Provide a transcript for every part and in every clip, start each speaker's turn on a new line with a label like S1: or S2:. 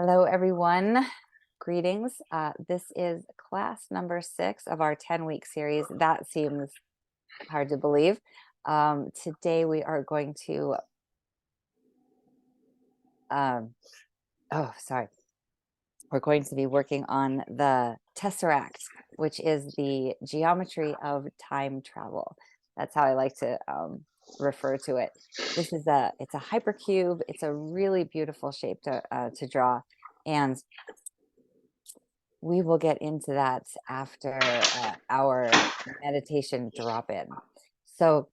S1: Hello, everyone. Greetings. This is class number 6 of our 10-week series. That seems hard to believe. Today we are going to, we're going to be working on the Tesseract, which is the geometry of time travel. That's how I like to refer to it. It's a hypercube. It's a really beautiful shape to draw, and we will get into that after our meditation drop-in. So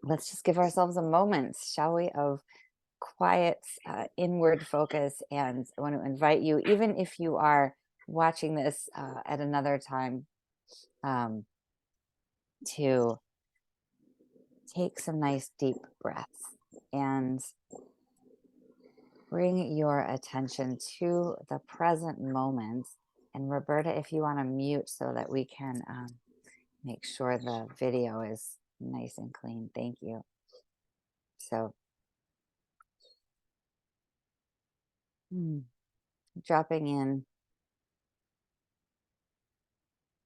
S1: let's just give ourselves a moment, shall we, of quiet inward focus. And I want to invite you, even if you are watching this at another time, to take some nice deep breaths and bring your attention to the present moment. And Roberta, if you want to mute so that we can make sure the video is nice and clean. Thank you. So dropping in,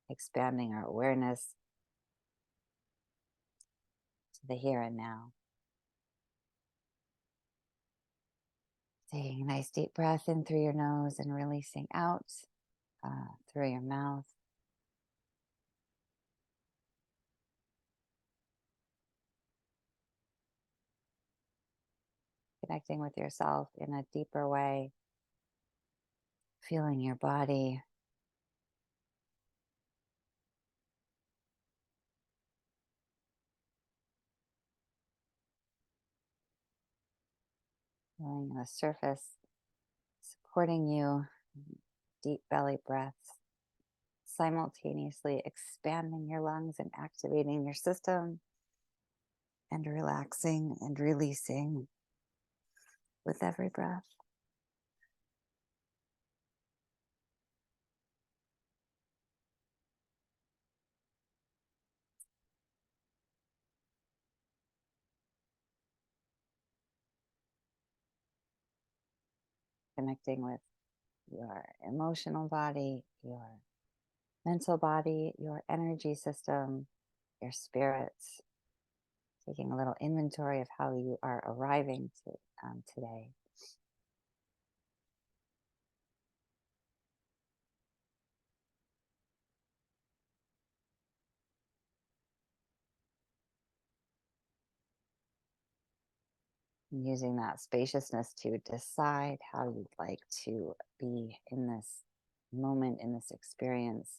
S1: expanding our awareness to the here and now. Taking a nice deep breath in through your nose and releasing out through your mouth. Connecting with yourself in a deeper way. Feeling your body. Feeling the surface supporting you. Deep belly breaths. Simultaneously expanding your lungs and activating your system. And relaxing and releasing with every breath. Connecting with your emotional body, your mental body, your energy system, your spirits. Taking a little inventory of how you are arriving to today. Using that spaciousness to decide how you'd like to be in this moment, in this experience.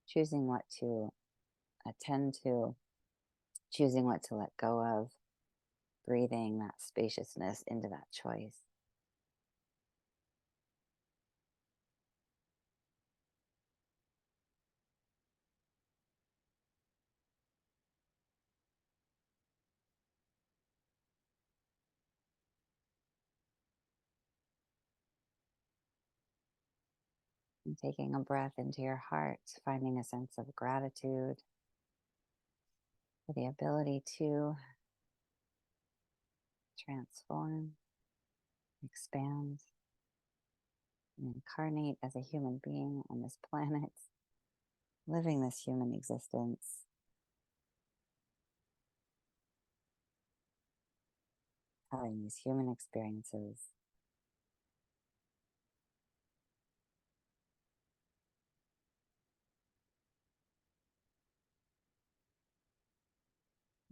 S1: Choosing what to attend to, choosing what to let go of, breathing that spaciousness into that choice. And taking a breath into your heart, finding a sense of gratitude for the ability to transform, expand, and incarnate as a human being on this planet, living this human existence. Having these human experiences.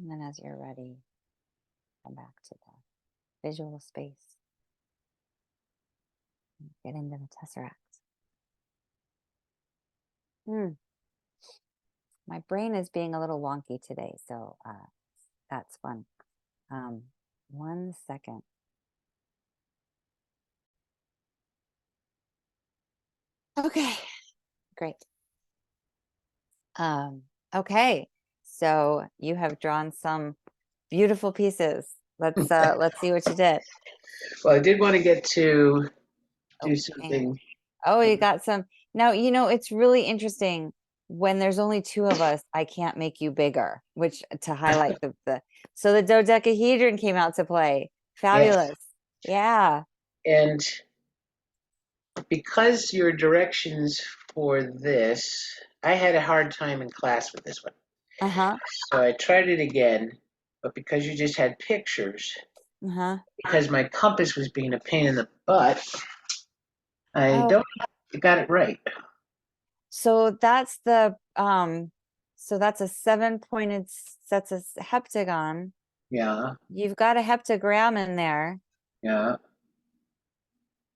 S1: And then as you're ready, come back to the visual space. Get into the Tesseract. My brain is being a little wonky today, so that's fun. 1 second. Okay, great. Okay, so you have drawn some beautiful pieces. Let's see what you did.
S2: Well, I did want to get to do something.
S1: Oh, you got some. Now, it's really interesting when there's only 2 of us. I can't make you bigger, which to highlight so the dodecahedron came out to play. Fabulous.
S2: Yes.
S1: Yeah.
S2: And because your directions for this, I had a hard time in class with this one.
S1: Uh-huh.
S2: So I tried it again, but because you just had pictures,
S1: Uh-huh.
S2: because my compass was being a pain in the butt, I
S1: Oh,
S2: don't think I got it right.
S1: so that's the so that's a 7-pointed that's a heptagon.
S2: Yeah,
S1: You've got a heptagram in there.
S2: yeah.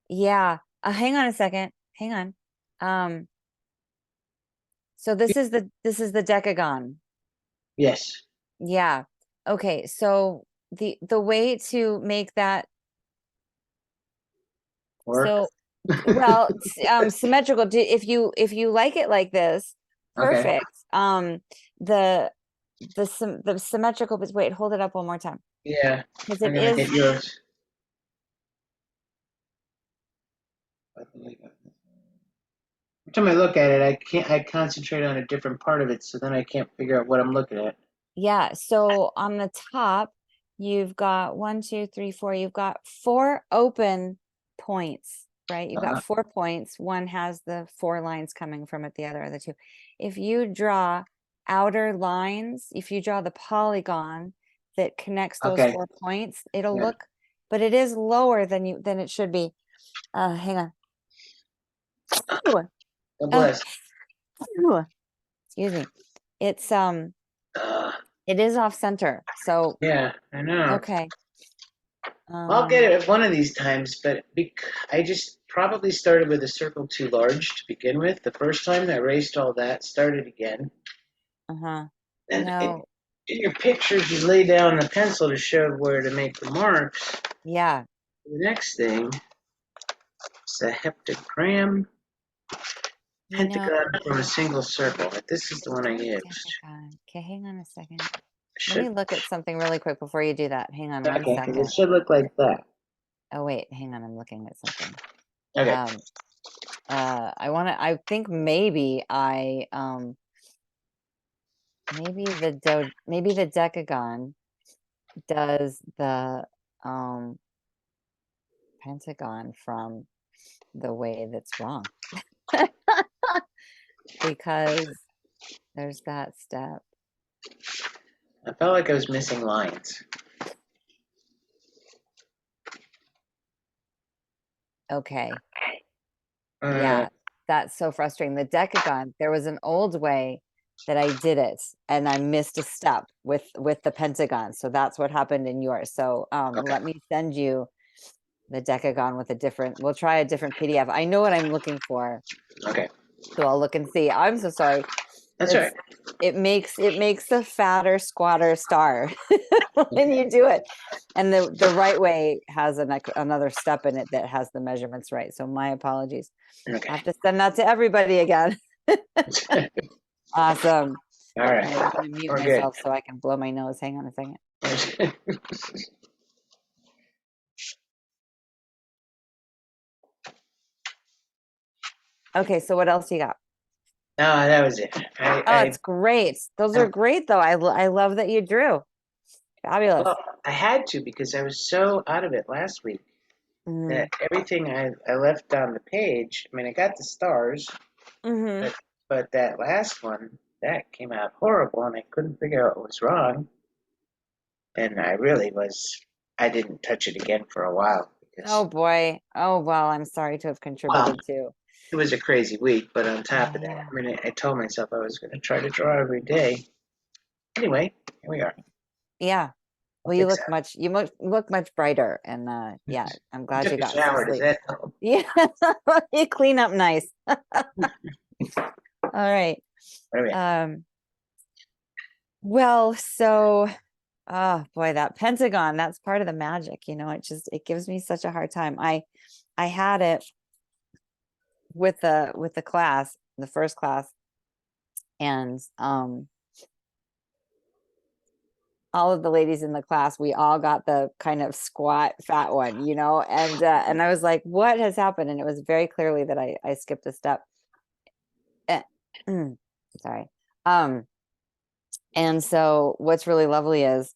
S1: Yeah. Hang on a second. Hang on. Um, so this is the decagon.
S2: Yes.
S1: Yeah. Okay. So the way to make that
S2: Work.
S1: so well symmetrical if you like it like this,
S2: Okay.
S1: perfect. The the symmetrical, but wait, hold it up one more time
S2: Yeah,
S1: because
S2: I'm
S1: it
S2: gonna get
S1: is.
S2: yours. Every time I look at it, I can't. I concentrate on a different part of it, so then I can't figure out what I'm looking at.
S1: Yeah, so on the top, you've got 1, 2, 3, 4. You've got 4 open points, right? You've got
S2: Uh-huh.
S1: 4 points. One has the 4 lines coming from it, the other are the 2. If you draw outer lines, if you draw the polygon that connects those
S2: Okay.
S1: 4 points, it'll
S2: Yeah.
S1: look, but it is lower than it should be. Hang on. Ooh,
S2: God
S1: uh,
S2: bless.
S1: ooh, excuse me. It's
S2: Uh,
S1: it is off center. So
S2: yeah, I know.
S1: okay.
S2: I'll get
S1: Um,
S2: it one of these times, but I just probably started with a circle too large to begin with. The first time I erased all that, started again.
S1: uh-huh.
S2: And
S1: No,
S2: in your pictures, you lay down the pencil to show where to make the marks.
S1: yeah,
S2: The next thing is a heptagram,
S1: you know,
S2: pentagon from a single circle. This is the one I used.
S1: decagon. Okay, hang on a second. Let me
S2: Should
S1: look at something really quick before you do that. Hang on one
S2: okay, because it
S1: second.
S2: should look like that.
S1: Oh wait, hang on, I'm looking at something.
S2: Okay.
S1: Um, I think maybe the decagon does the um pentagon from the way that's wrong. Because there's that step.
S2: I felt like I was missing lines.
S1: Okay.
S2: Uh,
S1: Yeah, that's so frustrating. The decagon, there was an old way that I did it and I missed a step with the pentagon. So that's what happened in yours. So
S2: okay.
S1: let me send you the decagon with a different, we'll try a different PDF. I know what I'm looking for.
S2: Okay.
S1: So I'll look and see. I'm so sorry.
S2: That's all
S1: It's
S2: right.
S1: it makes a fatter, squatter star when you do it. And the right way has another step in it that has the measurements right. So my apologies. I
S2: Okay.
S1: have to send that to everybody again. Awesome.
S2: All
S1: All
S2: right.
S1: right, I'm gonna mute
S2: We're good.
S1: myself so I can blow my nose. Hang on a second. Okay, so what else you got?
S2: No, that was it.
S1: Oh, it's great. Those are great though. I love that you drew. Fabulous.
S2: Well, I had to because I was so out of it last week that
S1: Mm.
S2: everything I left on the page. I mean, I got the stars,
S1: Mm-hmm.
S2: but that last one that came out horrible, and I couldn't figure out what was wrong. And I really was. I didn't touch it again for a while
S1: Oh
S2: because
S1: boy. Oh well, I'm sorry to have
S2: well,
S1: contributed to.
S2: it was a crazy week. But on top of that,
S1: Yeah.
S2: I mean, I told myself I was going to try to draw every day. Anyway, here we are.
S1: Yeah.
S2: I'll
S1: Well,
S2: fix
S1: look much brighter and
S2: that.
S1: yeah, I'm
S2: I
S1: glad
S2: took
S1: you
S2: a
S1: got some
S2: shower. Does
S1: sleep.
S2: that help?
S1: Yeah. You clean up nice. All right.
S2: Wait a minute.
S1: Well, so oh boy, that pentagon, that's part of the magic, it gives me such a hard time. I had it with the class, the first class, and all of the ladies in the class, we all got the kind of squat fat one, and I was like, what has happened? And it was very clearly that I skipped a step. Eh, sorry. And so what's really lovely is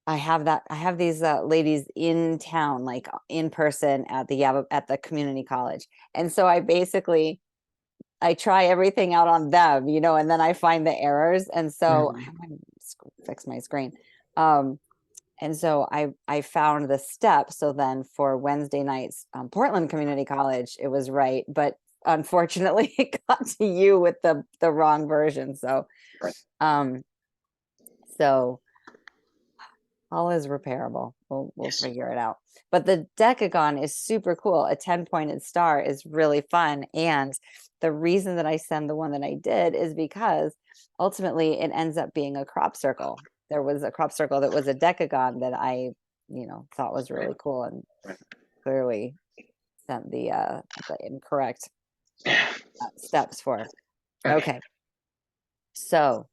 S1: I have these ladies in town, like in person at the community college. And so I try everything out on them, and then I find the errors. And so
S2: Mhm.
S1: I'm gonna fix my screen. And so I found the steps. So then for Wednesday nights, Portland Community College, it was right, but unfortunately it got to you with the wrong version. So
S2: Right.
S1: um so all is repairable. We'll
S2: Yes.
S1: figure it out. But the decagon is super cool. A 10-pointed star is really fun. And the reason that I send the one that I did is because ultimately it ends up being a crop circle. There was a crop circle that was a decagon that I, thought was
S2: Right.
S1: really cool, and
S2: Right.
S1: clearly sent the incorrect steps for.
S2: Okay.
S1: Okay. So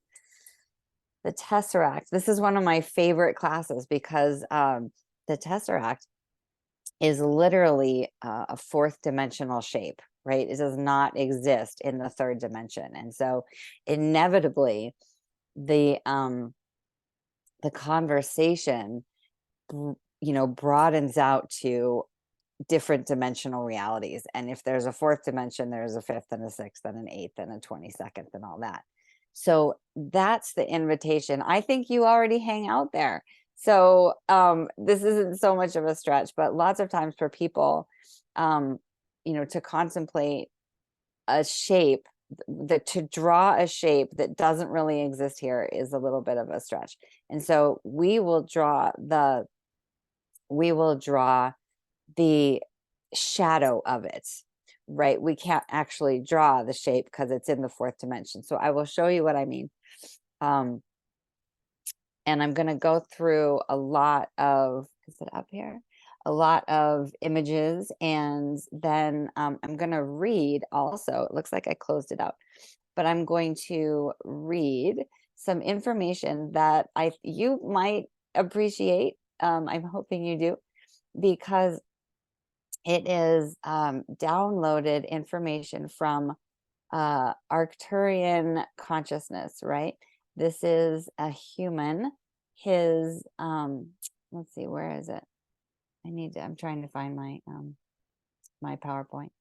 S1: the Tesseract, this is one of my favorite classes because the Tesseract is literally a fourth dimensional shape, right? It does not exist in the third dimension. And so inevitably the conversation broadens out to different dimensional realities. And if there's a fourth dimension, there's a fifth and a sixth and an eighth and a 22nd and all that. So that's the invitation. I think you already hang out there. So this isn't so much of a stretch, but lots of times for people, to contemplate a shape, that to draw a shape that doesn't really exist here is a little bit of a stretch. And so we will draw the shadow of it, right? We can't actually draw the shape because it's in the fourth dimension. So I will show you what I mean. Um, and I'm going to go through a lot of, is it up here? A lot of images. And then I'm going to read also, it looks like I closed it out, but I'm going to read some information that you might appreciate. I'm hoping you do, because it is downloaded information from Arcturian consciousness, right? This is a human. His let's see, where is it? I'm trying to find my PowerPoint.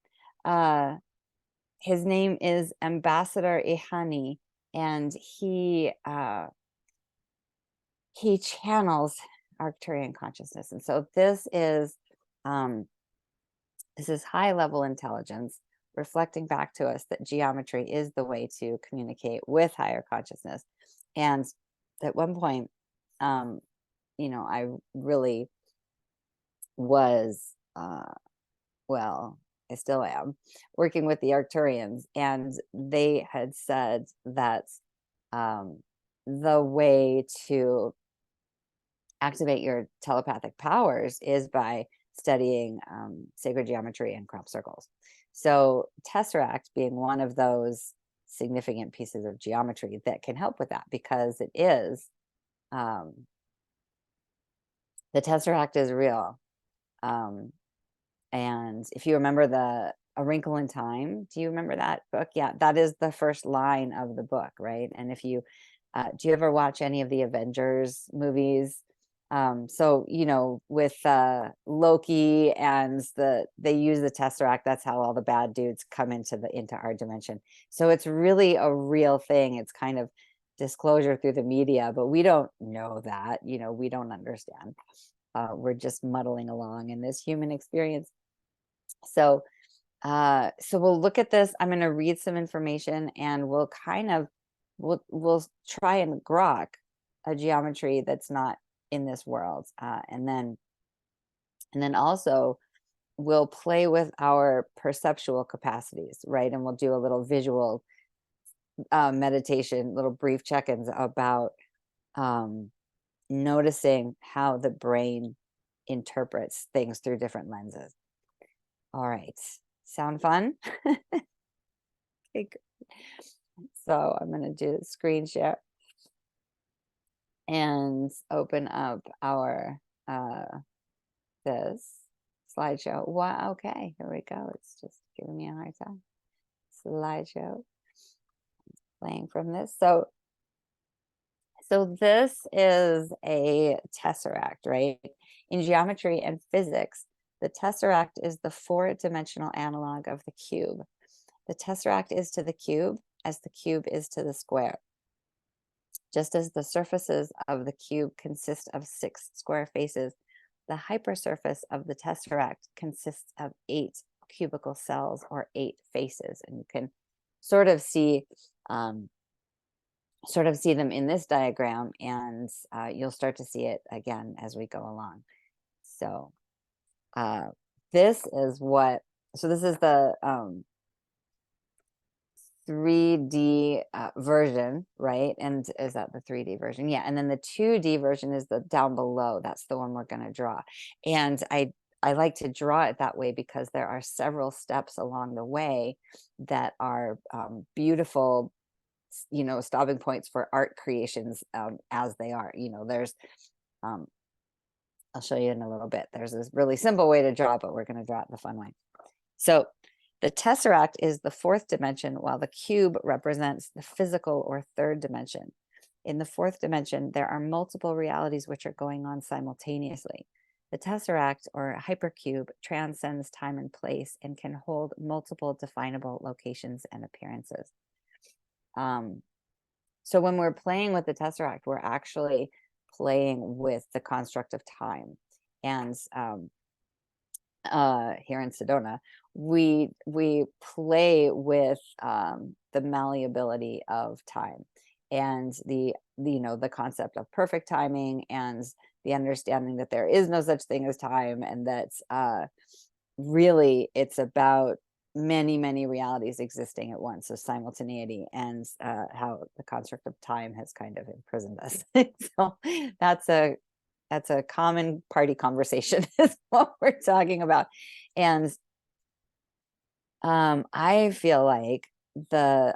S1: His name is Ambassador Ihani, and he channels Arcturian consciousness. And so this is high level intelligence reflecting back to us that geometry is the way to communicate with higher consciousness. And at one point, I really was, well, I still am working with the Arcturians, and they had said that the way to activate your telepathic powers is by studying sacred geometry and crop circles. So Tesseract being one of those significant pieces of geometry that can help with that, because it is the Tesseract is real. And if you remember A Wrinkle in Time, do you remember that book? Yeah, that is the first line of the book, right? And if you do you ever watch any of the Avengers movies? So with Loki, and they use the Tesseract. That's how all the bad dudes come into our dimension. So it's really a real thing. It's kind of disclosure through the media, but we don't know that. We don't understand. We're just muddling along in this human experience. So we'll look at this. I'm going to read some information, and we'll try and grok a geometry that's not in this world. And then also we'll play with our perceptual capacities, right? And we'll do a little visual meditation, little brief check-ins about noticing how the brain interprets things through different lenses. All right. Sound fun? Okay, so I'm going to do screen share and open up our this slideshow. Wow. Okay, here we go. It's just giving me a hard time. Slideshow playing from this. So So this is a tesseract, right? In geometry and physics, the tesseract is the four-dimensional analog of the cube. The tesseract is to the cube as the cube is to the square. Just as the surfaces of the cube consist of 6 square faces, the hypersurface of the tesseract consists of 8 cubical cells or 8 faces. And you can sort of see um, them in this diagram, and you'll start to see it again as we go along. So uh, this is what, so this is the 3D version, right? And is that the 3D version? Yeah. And then the 2D version is the down below. That's the one we're going to draw. And I like to draw it that way because there are several steps along the way that are beautiful, stopping points for art creations as they are. There's, I'll show you in a little bit. There's this really simple way to draw, but we're going to draw it the fun way. So the tesseract is the 4th dimension, while the cube represents the physical or 3rd dimension. In the 4th dimension, there are multiple realities which are going on simultaneously. The tesseract or hypercube transcends time and place and can hold multiple definable locations and appearances. So when we're playing with the tesseract, we're actually playing with the construct of time. And here in Sedona, we play with the malleability of time and the concept of perfect timing and the understanding that there is no such thing as time, and that really it's about many realities existing at once, so simultaneity, and how the construct of time has kind of imprisoned us. So that's a common party conversation is what we're talking about. And I feel like the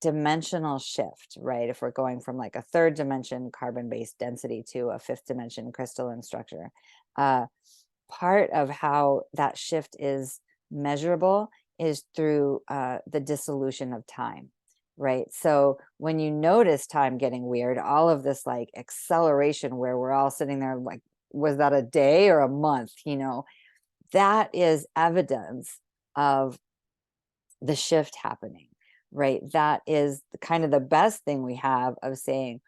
S1: dimensional shift, right? If we're going from like a 3rd dimension carbon-based density to a 5th dimension crystalline structure, part of how that shift is measurable is through the dissolution of time, right? So when you notice time getting weird, all of this like acceleration where we're all sitting there like, was that a day or a month? That is evidence of the shift happening, right? That is kind of the best thing we have of saying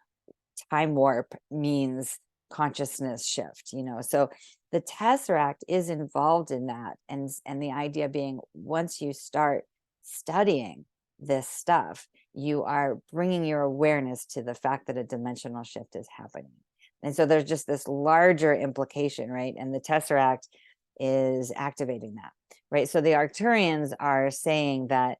S1: time warp means consciousness shift. So the tesseract is involved in that, and the idea being, once you start studying this stuff, you are bringing your awareness to the fact that a dimensional shift is happening. And so there's just this larger implication, right? And the tesseract is activating that, right? So the Arcturians are saying that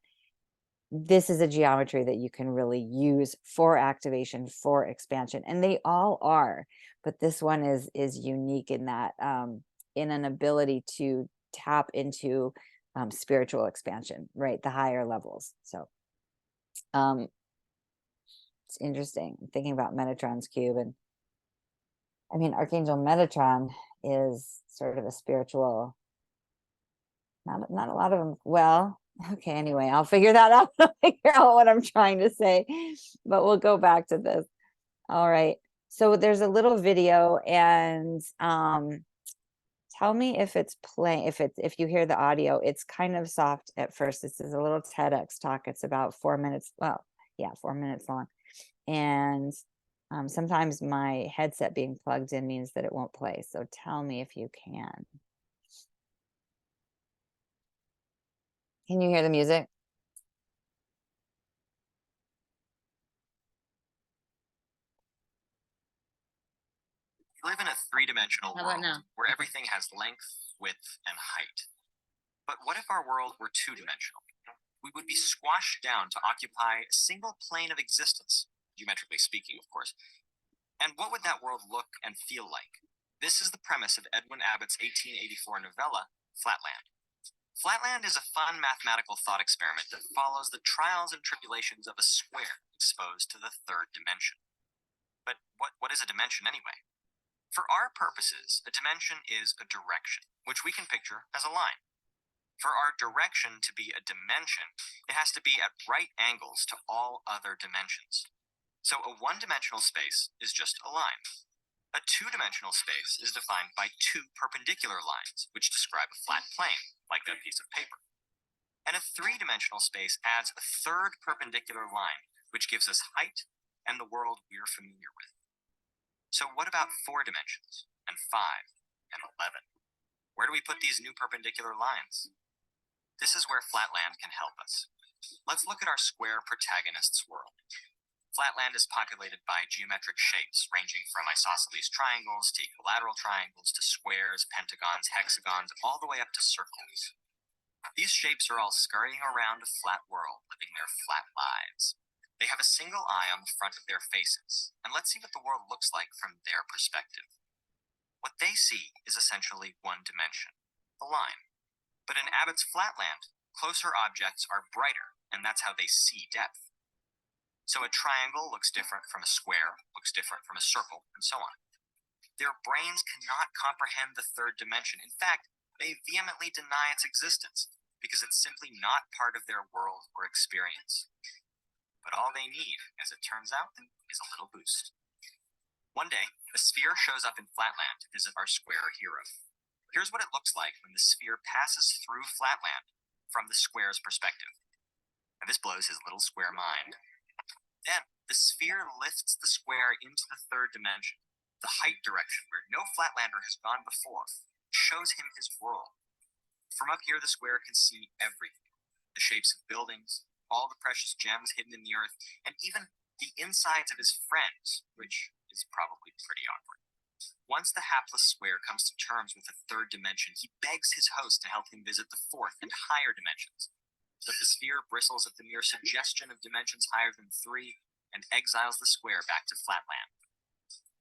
S1: this is a geometry that you can really use for activation, for expansion, and they all are, but this one is unique in that in an ability to tap into spiritual expansion, right? The higher levels. So it's interesting. I'm thinking about Metatron's cube, and I mean, Archangel Metatron is sort of a spiritual, not a lot of them. Well, okay, anyway, I'll figure that out. I'll figure out what I'm trying to say, but we'll go back to this. All right. So there's a little video, and tell me if it's playing, if you hear the audio. It's kind of soft at first. This is a little TEDx talk. It's about 4 minutes. Well, yeah, 4 minutes long. And sometimes my headset being plugged in means that it won't play. So tell me if you can. Can you hear the music?
S3: We live in a three-dimensional
S1: How about
S3: world
S1: now?
S3: where everything has length, width, and height. But what if our world were two-dimensional? We would be squashed down to occupy a single plane of existence, geometrically speaking, of course. And what would that world look and feel like? This is the premise of Edwin Abbott's 1884 novella, Flatland. Flatland is a fun mathematical thought experiment that follows the trials and tribulations of a square exposed to the 3rd dimension. But what is a dimension anyway? For our purposes, a dimension is a direction, which we can picture as a line. For our direction to be a dimension, it has to be at right angles to all other dimensions. So a one-dimensional space is just a line. A two-dimensional space is defined by two perpendicular lines, which describe a flat plane, like that piece of paper. And a three-dimensional space adds a third perpendicular line, which gives us height and the world we're familiar with. So what about 4 dimensions, and 5, and 11? Where do we put these new perpendicular lines? This is where Flatland can help us. Let's look at our square protagonist's world. Flatland is populated by geometric shapes ranging from isosceles triangles to equilateral triangles to squares, pentagons, hexagons, all the way up to circles. These shapes are all scurrying around a flat world, living their flat lives. They have a single eye on the front of their faces, and let's see what the world looks like from their perspective. What they see is essentially one dimension, the line. But in Abbott's Flatland, closer objects are brighter, and that's how they see depth. So a triangle looks different from a square, looks different from a circle, and so on. Their brains cannot comprehend the third dimension. In fact, they vehemently deny its existence because it's simply not part of their world or experience. But all they need, as it turns out, is a little boost. One day, a sphere shows up in Flatland to visit our square hero. Here's what it looks like when the sphere passes through Flatland from the square's perspective. And this blows his little square mind. Then, the sphere lifts the square into the third dimension, the height direction where no Flatlander has gone before, shows him his world. From up here, the square can see everything. The shapes of buildings, all the precious gems hidden in the earth, and even the insides of his friends, which is probably pretty awkward. Once the hapless square comes to terms with the third dimension, he begs his host to help him visit the fourth and higher dimensions. But the sphere bristles at the mere suggestion of dimensions higher than 3 and exiles the square back to Flatland.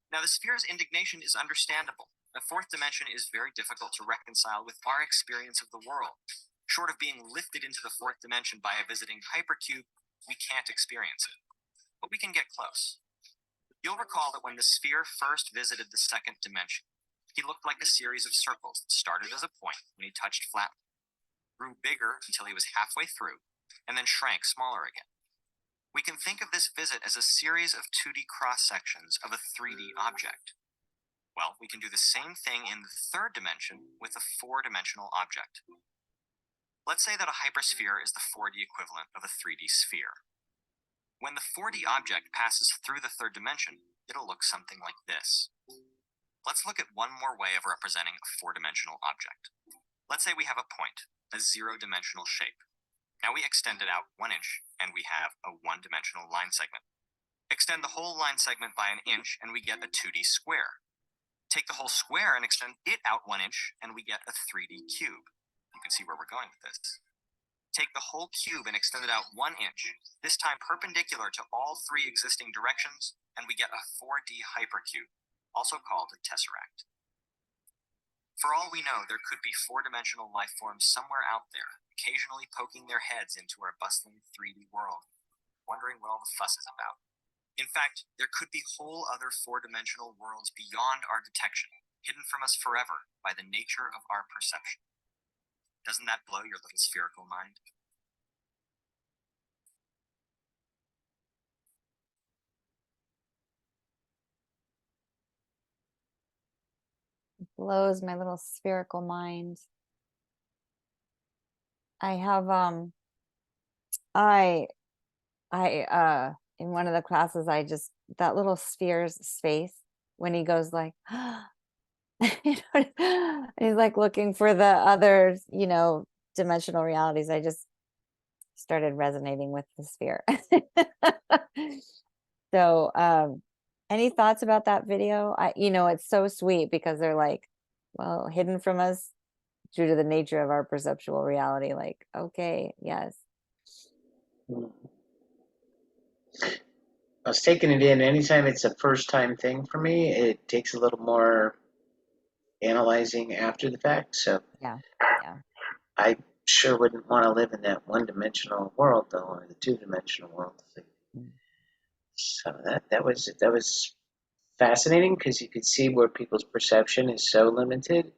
S3: Now, the sphere's indignation is understandable. The fourth dimension is very difficult to reconcile with our experience of the world. Short of being lifted into the fourth dimension by a visiting hypercube, we can't experience it. But we can get close. You'll recall that when the sphere first visited the second dimension, he looked like a series of circles that started as a point when he touched Flatland, grew bigger until he was halfway through, and then shrank smaller again. We can think of this visit as a series of 2D cross-sections of a 3D object. Well, we can do the same thing in the third dimension with a 4-dimensional object. Let's say that a hypersphere is the 4D equivalent of a 3D sphere. When the 4D object passes through the third dimension, it'll look something like this. Let's look at one more way of representing a 4-dimensional object. Let's say we have a point, a 0-dimensional shape. Now we extend it out 1 inch, and we have a 1-dimensional line segment. Extend the whole line segment by 1 inch, and we get a 2D square. Take the whole square and extend it out 1 inch, and we get a 3D cube. You can see where we're going with this. Take the whole cube and extend it out 1 inch, this time perpendicular to all 3 existing directions, and we get a 4D hypercube, also called a tesseract. For all we know, there could be 4-dimensional life forms somewhere out there, occasionally poking their heads into our bustling 3D world, wondering what all the fuss is about. In fact, there could be whole other 4-dimensional worlds beyond our detection, hidden from us forever by the nature of our perception. Doesn't that blow your little spherical mind?
S1: Blows my little spherical mind. I have in one of the classes, that little sphere's face when he goes like he's like looking for the other, dimensional realities. I just started resonating with the sphere. So any thoughts about that video? It's so sweet because they're like, well, hidden from us due to the nature of our perceptual reality. Like, okay, yes.
S2: I was taking it in. Anytime it's a first time thing for me, it takes a little more analyzing after the fact. So
S1: Yeah.
S2: I sure wouldn't want to live in that 1-dimensional world though, or the 2-dimensional world. So that was fascinating because you could see where people's perception is so limited,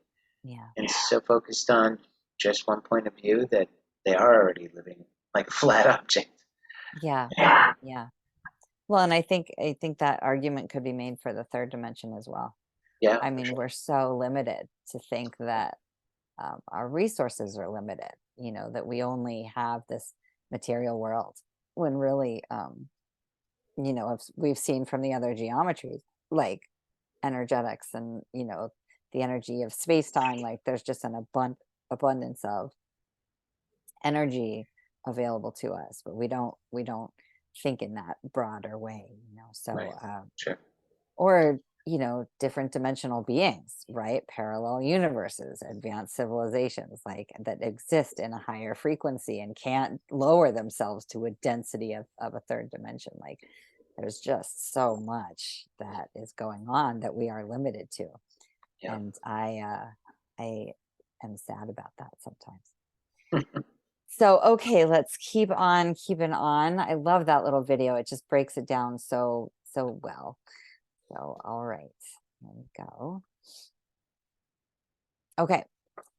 S2: and so focused on just one point of view that they are already living like a flat object.
S1: Yeah. Well, and I think that argument could be made for the third dimension as well.
S2: Yeah,
S1: I
S2: for
S1: mean,
S2: sure.
S1: we're so limited to think that our resources are limited, that we only have this material world, when really, we've seen from the other geometries, like energetics and, the energy of space time, like there's just an abundance of energy available to us, but we don't think in that broader way, so
S2: Right. Sure.
S1: or different dimensional beings, right? Parallel universes, advanced civilizations, like that exist in a higher frequency and can't lower themselves to a density of a third dimension. Like there's just so much that is going on that we are limited to,
S2: Yeah.
S1: and I am sad about that sometimes. So, okay, let's keep on keeping on. I love that little video. It just breaks it down so well. So, all right, here we go. Okay,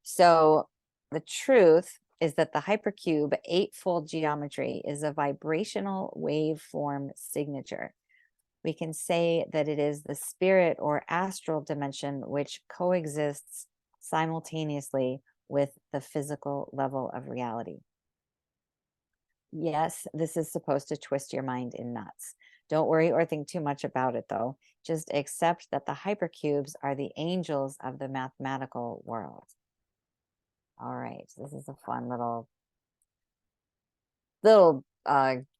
S1: so the truth is that the hypercube eightfold geometry is a vibrational waveform signature. We can say that it is the spirit or astral dimension which coexists simultaneously with the physical level of reality. Yes, this is supposed to twist your mind in knots. Don't worry or think too much about it, though. Just accept that the hypercubes are the angels of the mathematical world. All right, this is a fun little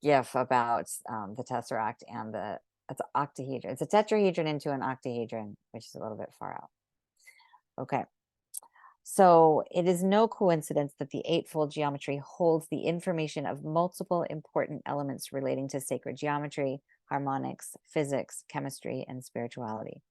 S1: gif about the tesseract and it's an octahedron. It's a tetrahedron into an octahedron, which is a little bit far out. Okay. So it is no coincidence that the eightfold geometry holds the information of multiple important elements relating to sacred geometry, harmonics, physics, chemistry, and spirituality.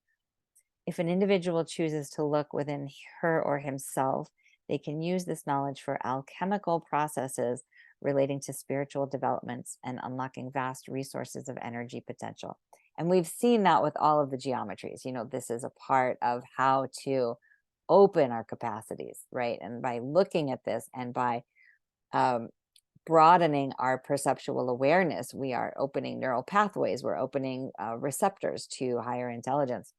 S1: If an individual chooses to look within her or himself, they can use this knowledge for alchemical processes relating to spiritual developments and unlocking vast resources of energy potential. And we've seen that with all of the geometries. This is a part of how to open our capacities, right? And by looking at this and by broadening our perceptual awareness, we are opening neural pathways, we're opening receptors to higher intelligence.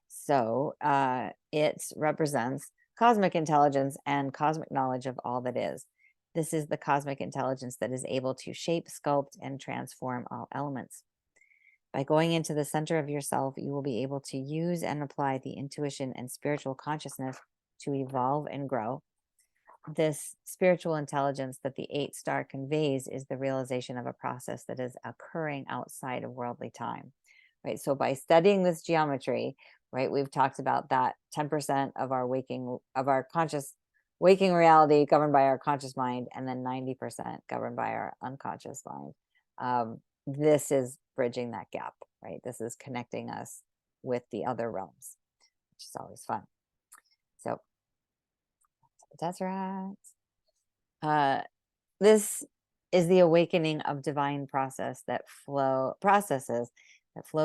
S1: So it represents cosmic intelligence and cosmic knowledge of all that is. This is the cosmic intelligence that is able to shape, sculpt, and transform all elements. By going into the center of yourself, you will be able to use and apply the intuition and spiritual consciousness to evolve and grow. This spiritual intelligence that the 8-star conveys is the realization of a process that is occurring outside of worldly time, right? So by studying this geometry, right, we've talked about that 10% of our conscious waking reality governed by our conscious mind, and then 90% governed by our unconscious mind. This is bridging that gap, right? This is connecting us with the other realms, which is always fun. So Tesseract. This is the awakening of divine processes that flow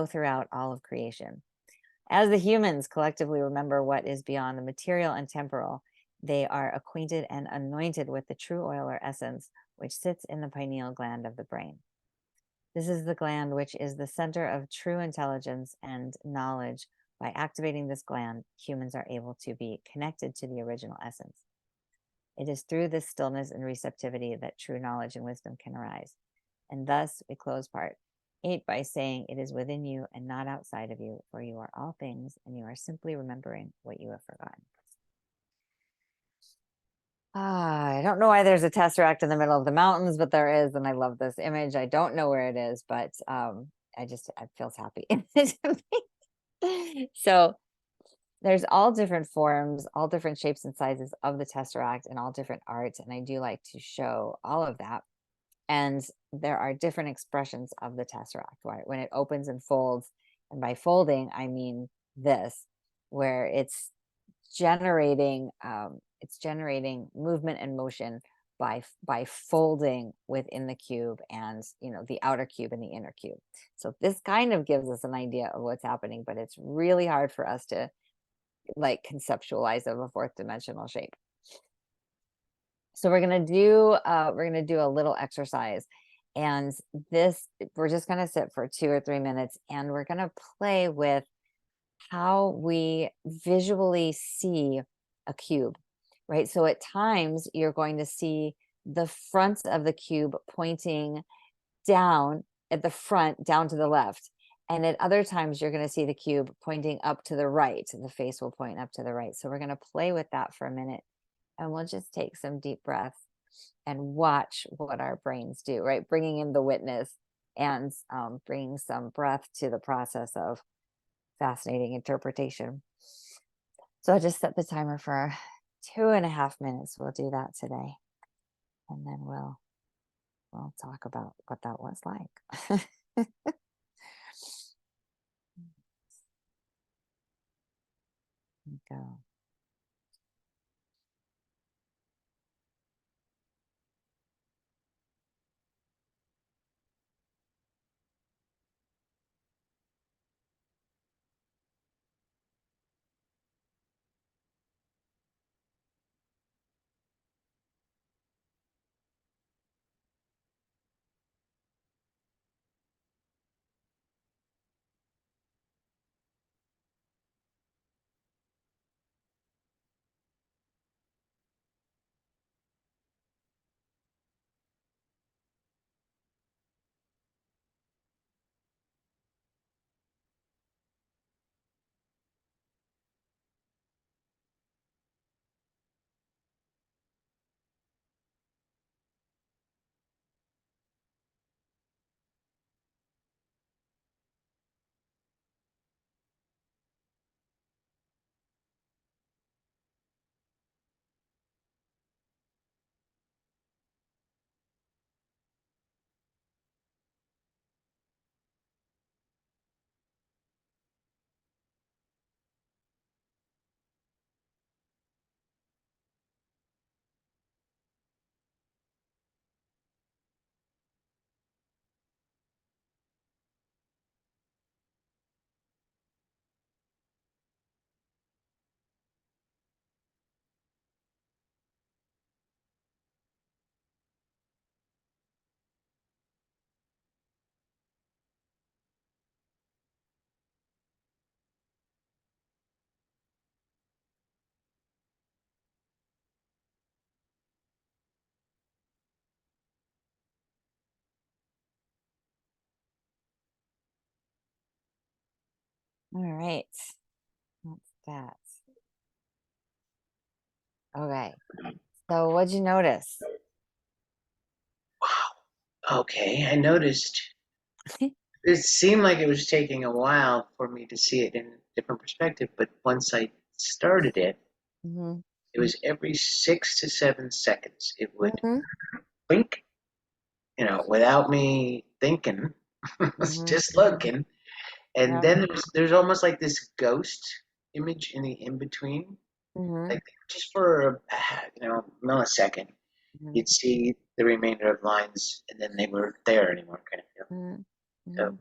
S1: throughout all of creation. As the humans collectively remember what is beyond the material and temporal, they are acquainted and anointed with the true oil or essence, which sits in the pineal gland of the brain. This is the gland which is the center of true intelligence and knowledge. By activating this gland, humans are able to be connected to the original essence. It is through this stillness and receptivity that true knowledge and wisdom can arise. And thus we close part 8 by saying, it is within you and not outside of you, for you are all things, and you are simply remembering what you have forgotten. I don't know why there's a tesseract in the middle of the mountains, but there is, and I love this image. I don't know where it is, but it feels happy. So there's all different forms, all different shapes and sizes of the tesseract, and all different arts, and I do like to show all of that. And there are different expressions of the tesseract, right? When it opens and folds, and by folding I mean this, where it's generating movement and motion by folding within the cube, and the outer cube and the inner cube. So this kind of gives us an idea of what's happening, but it's really hard for us to like conceptualize of a fourth dimensional shape. So we're gonna do a little exercise, And this, we're just going to sit for 2 or 3 minutes, and we're going to play with how we visually see a cube, right? So at times you're going to see the front of the cube pointing down at the front, down to the left. And at other times you're going to see the cube pointing up to the right, and the face will point up to the right. So we're going to play with that for a minute, and we'll just take some deep breaths and watch what our brains do, right? Bringing in the witness and bringing some breath to the process of fascinating interpretation. So I just set the timer for 2.5 minutes. We'll do that today. And then we'll talk about what that was like. Go. All right. That's that. Okay. So what'd you notice?
S2: Wow. Okay, I noticed. It seemed like it was taking a while for me to see it in a different perspective, but once I started it,
S1: Mm-hmm.
S2: it was every 6 to 7 seconds. It would
S1: Mm-hmm.
S2: blink, without me thinking,
S1: Mm-hmm.
S2: just looking. And
S1: Yep.
S2: then there's almost like this ghost image in the in between,
S1: Mm-hmm.
S2: like just for millisecond,
S1: Mm-hmm.
S2: you'd see the remainder of lines, and then they weren't there anymore, kind of feel.
S1: Mm-hmm.
S2: So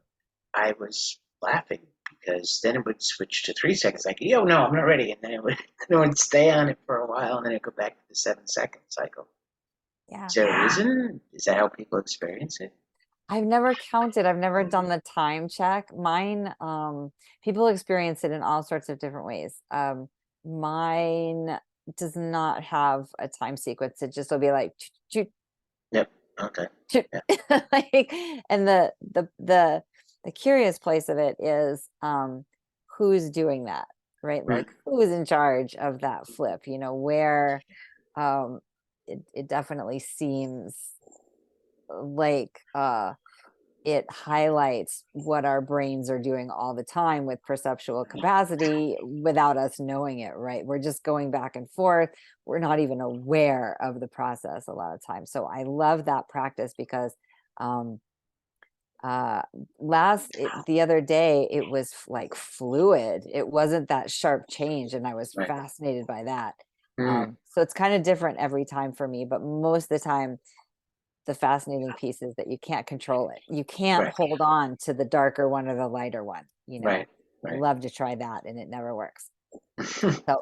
S2: I was laughing because then it would switch to 3 seconds, like, yo, no, I'm not ready, and then it would then it would stay on it for a while, and then it would go back to the 7 second cycle.
S1: Yeah.
S2: Is there a reason? Is that how people experience it?
S1: I've never counted. I've never done the time check. Mine, people experience it in all sorts of different ways. Mine does not have a time sequence. It just will be like, choo,
S2: Yep. Okay.
S1: choo,
S2: Yeah.
S1: like, and the curious place of it is, who's doing that, right?
S2: Mm.
S1: Like, who is in charge of that flip? Where, it definitely seems like, it highlights what our brains are doing all the time with perceptual capacity without us knowing it, right? We're just going back and forth. We're not even aware of the process a lot of times. So I love that practice because, um, uh the other day it was like fluid. It wasn't that sharp change, and I was
S2: Right.
S1: fascinated by that.
S2: Mm.
S1: So it's kind of different every time for me, but most of the time the fascinating piece is that you can't control it. You can't
S2: Right.
S1: hold on to the darker one or the lighter one.
S2: Right.
S1: I
S2: Right.
S1: love to try that, and it never works. So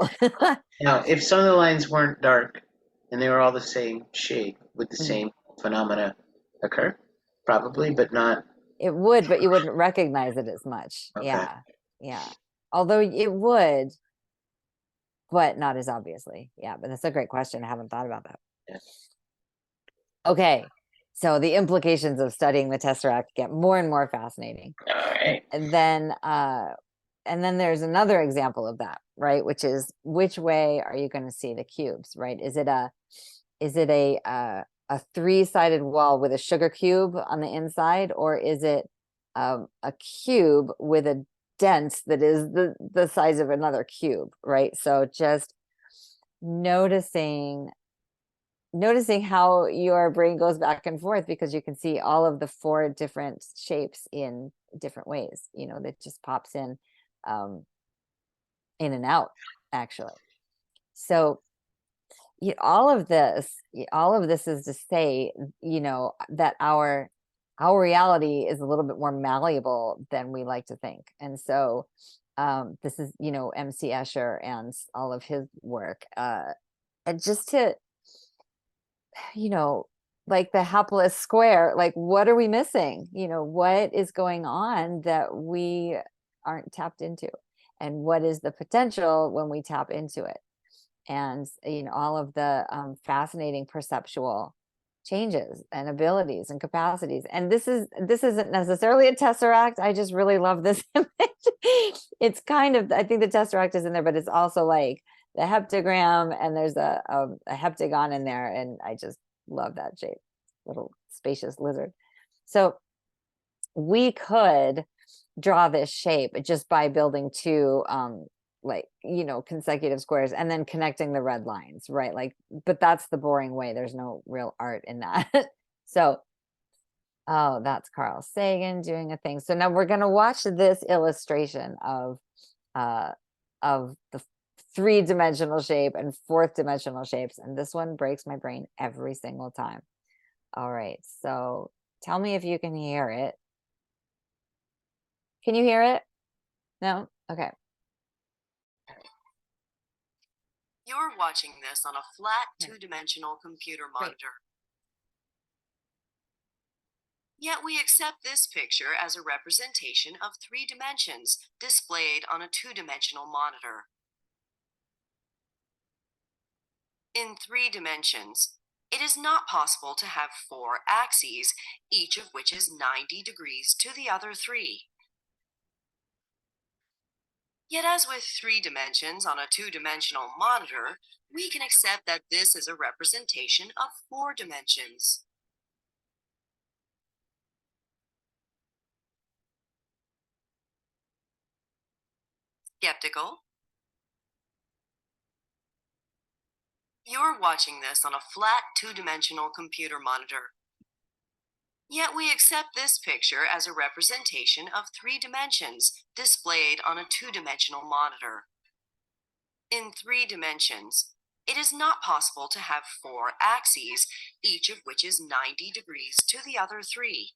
S2: Now, if some of the lines weren't dark and they were all the same shape, would the
S1: Mhm.
S2: same phenomena occur? Probably, but not.
S1: It would, but you wouldn't recognize it as much.
S2: Okay.
S1: Yeah. Yeah. Although it would, but not as obviously. Yeah, but that's a great question. I haven't thought about that.
S2: Yeah.
S1: Okay. So the implications of studying the Tesseract get more and more fascinating.
S2: All right.
S1: And then there's another example of that, right? Which is, which way are you going to see the cubes, right? Is it a three-sided wall with a sugar cube on the inside, or is it a cube with a dent that is the size of another cube, right? So just noticing how your brain goes back and forth, because you can see all of the four different shapes in different ways, that just pops in and out, actually. So all of this is to say, that our reality is a little bit more malleable than we like to think. And so this is, MC Escher and all of his work, and just to, like the hapless square, like, what are we missing? What is going on that we aren't tapped into, and what is the potential when we tap into it? And all of the fascinating perceptual changes and abilities and capacities. And this isn't necessarily a tesseract. I just really love this image. It's kind of, I think the tesseract is in there, but it's also like the heptagram, and there's a heptagon in there, and I just love that shape, little spacious lizard. So we could draw this shape just by building two consecutive squares and then connecting the red lines, right? Like, but that's the boring way. There's no real art in that. So, oh, that's Carl Sagan doing a thing. So now we're going to watch this illustration of the three-dimensional shape and fourth-dimensional shapes, and this one breaks my brain every single time. All right, so tell me if you can hear it. Can you hear it? No? Okay.
S4: You're watching this on a flat two-dimensional computer monitor. Yet we accept this picture as a representation of 3 dimensions displayed on a two-dimensional monitor. In 3 dimensions, it is not possible to have 4 axes, each of which is 90 degrees to the other 3. Yet as with 3 dimensions on a two-dimensional monitor, we can accept that this is a representation of 4 dimensions. Skeptical? You're watching this on a flat two-dimensional computer monitor. Yet we accept this picture as a representation of 3 dimensions displayed on a two-dimensional monitor. In 3 dimensions, it is not possible to have 4 axes, each of which is 90 degrees to the other 3.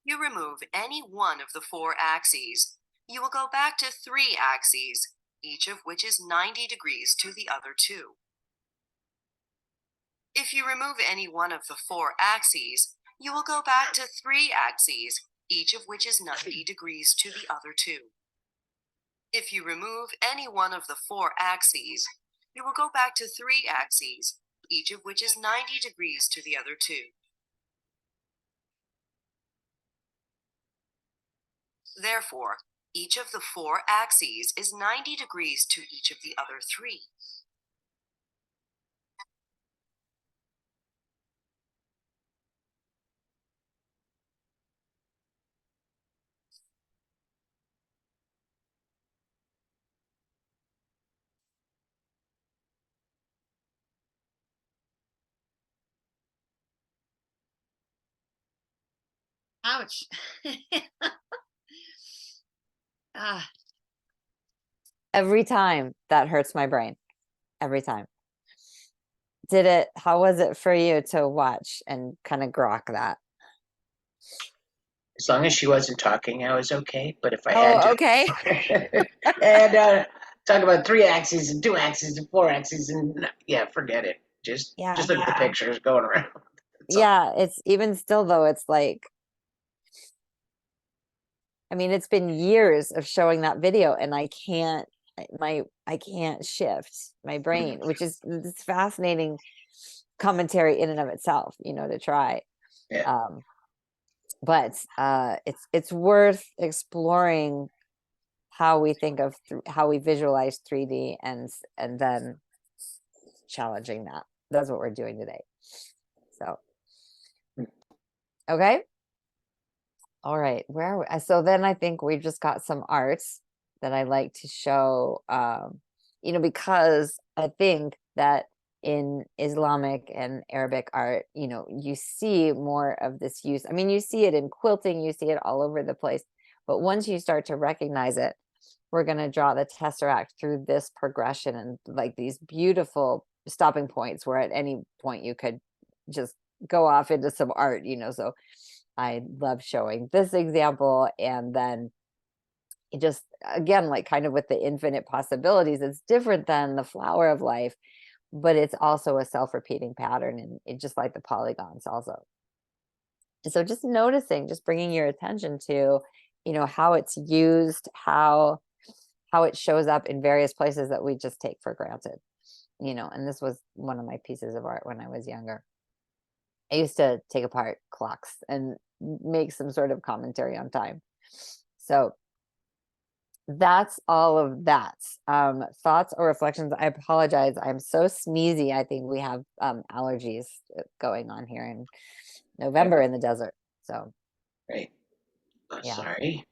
S4: You remove any one of the 4 axes, you will go back to 3 axes, each of which is 90 degrees to the other 2. If you remove any one of the 4 axes, you will go back to 3 axes, each of which is 90 degrees to the other two. If you remove any one of the 4 axes, you will go back to 3 axes, each of which is 90 degrees to the other two. Therefore, each of the 4 axes is 90 degrees to each of the other 3.
S1: Ouch. Ah. Every time that hurts my brain. Every time. How was it for you to watch and kind of grok that?
S2: As long as she wasn't talking, I was okay. But if I had
S1: Oh,
S2: to,
S1: okay.
S2: and talk about 3 axes and 2 axes and 4 axes, and yeah, forget it. Just
S1: Yeah.
S2: look at the pictures going around. That's all.
S1: Yeah, it's even still though, it's like, I mean, it's been years of showing that video and I can't shift my brain, which is this fascinating commentary in and of itself, to try.
S2: Yeah.
S1: But it's worth exploring how we think of how we visualize 3D and then challenging that. That's what we're doing today. So, okay. All right, where are we? So then I think we've just got some arts that I like to show, because I think that in Islamic and Arabic art, you see more of this use. I mean, you see it in quilting, you see it all over the place. But once you start to recognize it, we're going to draw the tesseract through this progression and like these beautiful stopping points where at any point you could just go off into some art, so I love showing this example. And then it just, again, like kind of with the infinite possibilities, it's different than the flower of life, but it's also a self-repeating pattern, and it just like the polygons also. And so just noticing, just bringing your attention to, how it's used, how it shows up in various places that we just take for granted, and this was one of my pieces of art when I was younger. I used to take apart clocks and make some sort of commentary on time. So that's all of that. Thoughts or reflections? I apologize. I'm so sneezy. I think we have allergies going on here in November in the desert. So,
S2: Right. Oh,
S1: yeah.
S2: sorry.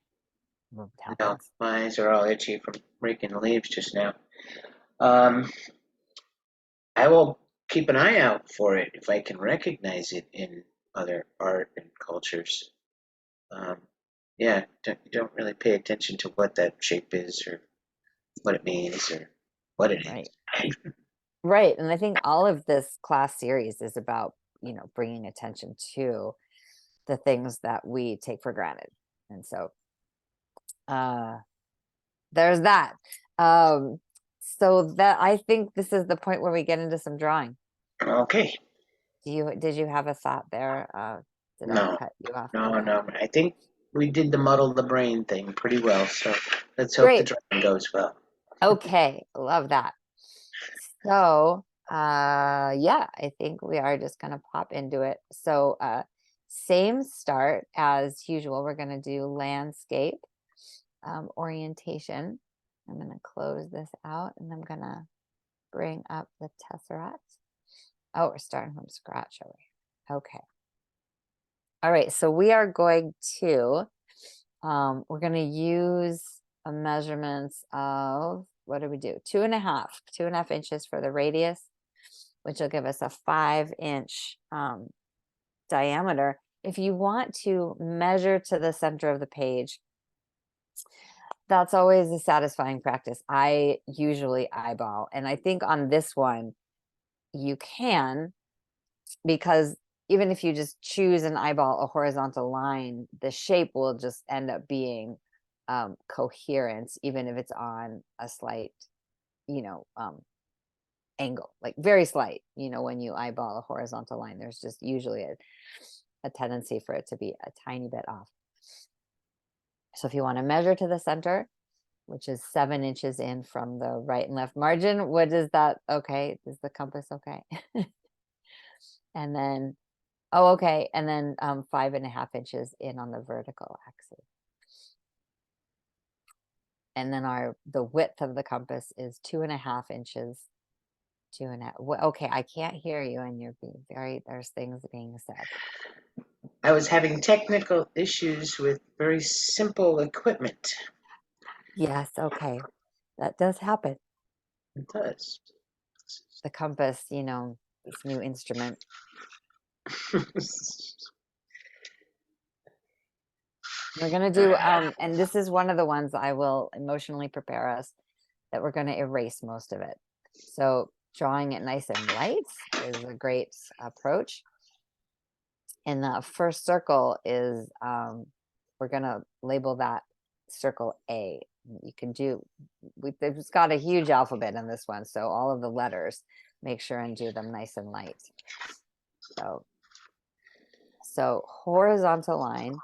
S1: What
S2: No,
S1: happens?
S2: my eyes are all itchy from raking the leaves just now. I will keep an eye out for it if I can recognize it in other art and cultures. Yeah, don't really pay attention to what that shape is or what it means or what it
S1: Right.
S2: is.
S1: Right. And I think all of this class series is about, bringing attention to the things that we take for granted. And so there's that. So that I think this is the point where we get into some drawing.
S2: Okay.
S1: Did you have a thought there? Did I
S2: No,
S1: cut you off?
S2: no,
S1: Okay.
S2: no. I think we did the muddle the brain thing pretty well. So let's hope the
S1: Great.
S2: drawing goes well.
S1: Okay. Love that. So, yeah, I think we are just going to pop into it. So, same start as usual. We're going to do landscape orientation. I'm going to close this out and I'm going to bring up the tesseract. Oh, we're starting from scratch over here. Okay. All right. So we are going to, we're going to use a measurements of, what do we do? 2.5 inches for the radius, which will give us a 5-inch diameter. If you want to measure to the center of the page, that's always a satisfying practice. I usually eyeball, and I think on this one you can, because even if you just choose an eyeball a horizontal line, the shape will just end up being coherent, even if it's on a slight angle, like very slight. When you eyeball a horizontal line, there's just usually a tendency for it to be a tiny bit off. So if you want to measure to the center, which is 7 inches in from the right and left margin, what is that? Okay, is the compass okay? And then, oh, okay, and then 5.5 inches in on the vertical axis. And then the width of the compass is 2.5 inches. 2.5. Okay, I can't hear you, and you're being there's things being said.
S2: I was having technical issues with very simple equipment.
S1: Yes, okay. That does happen.
S2: It does.
S1: The compass, this new instrument. We're going to do, and this is one of the ones I will emotionally prepare us that we're going to erase most of it. So drawing it nice and light is a great approach. And the first circle is, we're going to label that circle A. You can it's got a huge alphabet in this one. So all of the letters, make sure and do them nice and light. So horizontal line.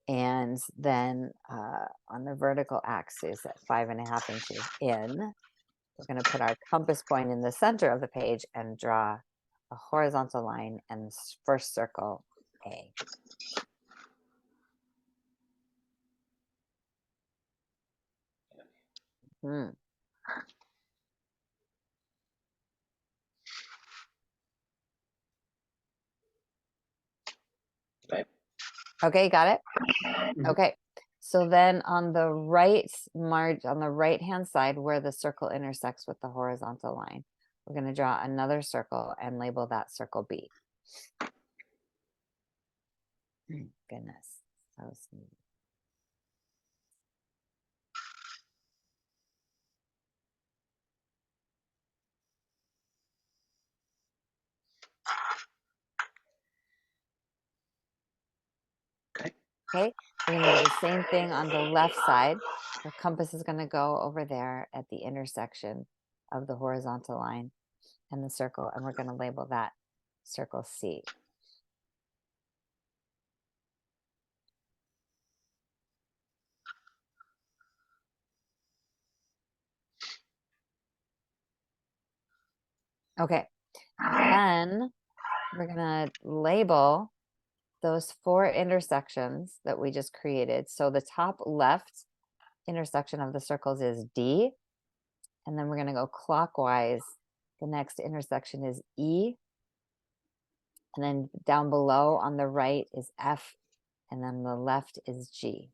S1: And then on the vertical axis at 5.5 inches in, we're going to put our compass point in the center of the page and draw a horizontal line and first circle A. Okay, got it? Okay. So then on the right hand side where the circle intersects with the horizontal line, we're going to draw another circle and label that circle B. Goodness, that was neat. Okay, we're going to do the same thing on the left side. The compass is going to go over there at the intersection of the horizontal line and the circle, and we're going to label that circle C. Okay, then we're going to label those 4 intersections that we just created. So the top left intersection of the circles is D, and then we're going to go clockwise. The next intersection is E, and then down below on the right is F, and then the left is G.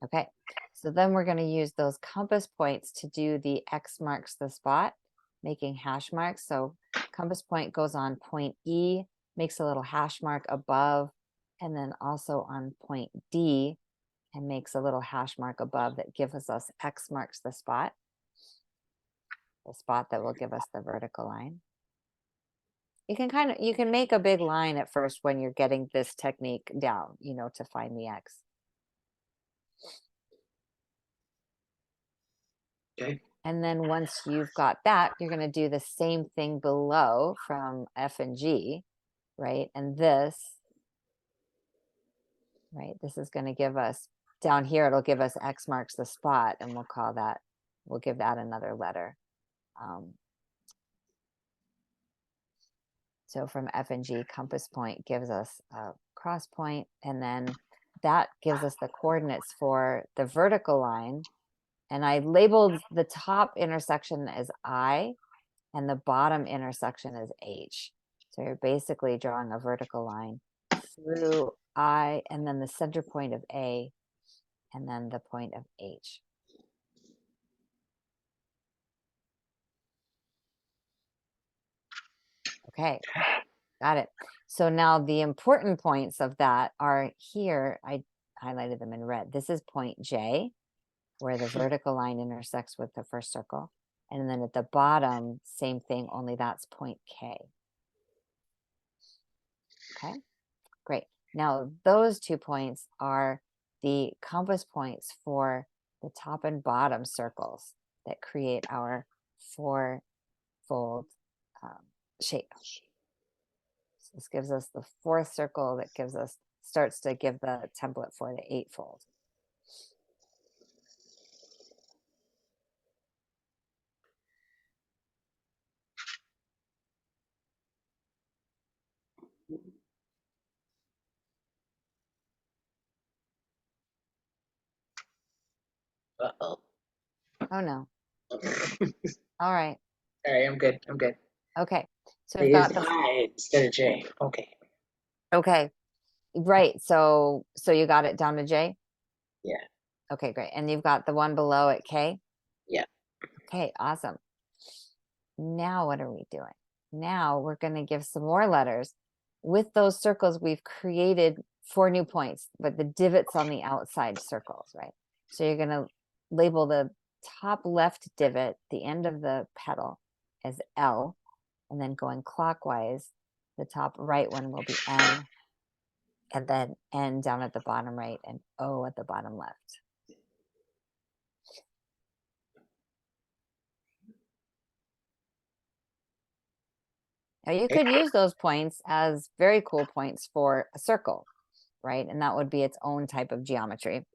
S1: Okay, so then we're going to use those compass points to do the X marks the spot, making hash marks. So compass point goes on point E, makes a little hash mark above, and then also on point D, and makes a little hash mark above that gives us X marks the spot that will give us the vertical line. You can make a big line at first when you're getting this technique down, to find the X.
S2: Okay.
S1: And then once you've got that, you're going to do the same thing below from F and G, right? And this is going to give us, down here, it'll give us X marks the spot, and we'll give that another letter. So from F and G, compass point gives us a cross point, and then that gives us the coordinates for the vertical line. And I labeled the top intersection as I and the bottom intersection as H. So you're basically drawing a vertical line through I, and then the center point of A, and then the point of H. Okay, got it. So now the important points of that are here. I highlighted them in red. This is point J, where the vertical line intersects with the first circle. And then at the bottom, same thing, only that's point K. Okay, great. Now those 2 points are the compass points for the top and bottom circles that create our 4-fold shape. This gives us the fourth circle that starts to give the template for the eightfold.
S2: Uh-oh.
S1: Oh no. All right.
S2: All right, I'm good. I'm good.
S1: Okay. So
S2: It
S1: we've got
S2: is
S1: the
S2: I instead of J. Okay.
S1: okay. Right. So you got it down to J?
S2: Yeah.
S1: Okay, great. And you've got the one below at K?
S2: Yeah.
S1: Okay, awesome. Now what are we doing? Now we're going to give some more letters. With those circles, we've created 4 new points, but the divots on the outside circles, right? So you're going to label the top left divot, the end of the petal, as L, and then going clockwise, the top right one will be N, and then N down at the bottom right and O at the bottom left. Now you could use those points as very cool points for a circle, right? And that would be its own type of geometry.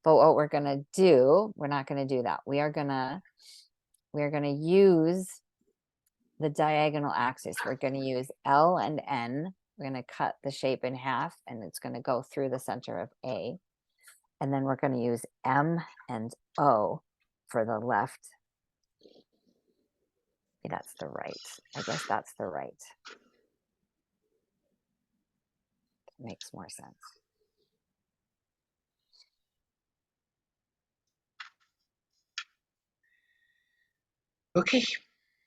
S1: But what we're going to do, we're not going to do that. We are going to use the diagonal axis. We're going to use L and N. We're going to cut the shape in half, and it's going to go through the center of A. And then we're going to use M and O for the left. Okay, that's the right. I guess that's the right. Makes more sense.
S2: Okay.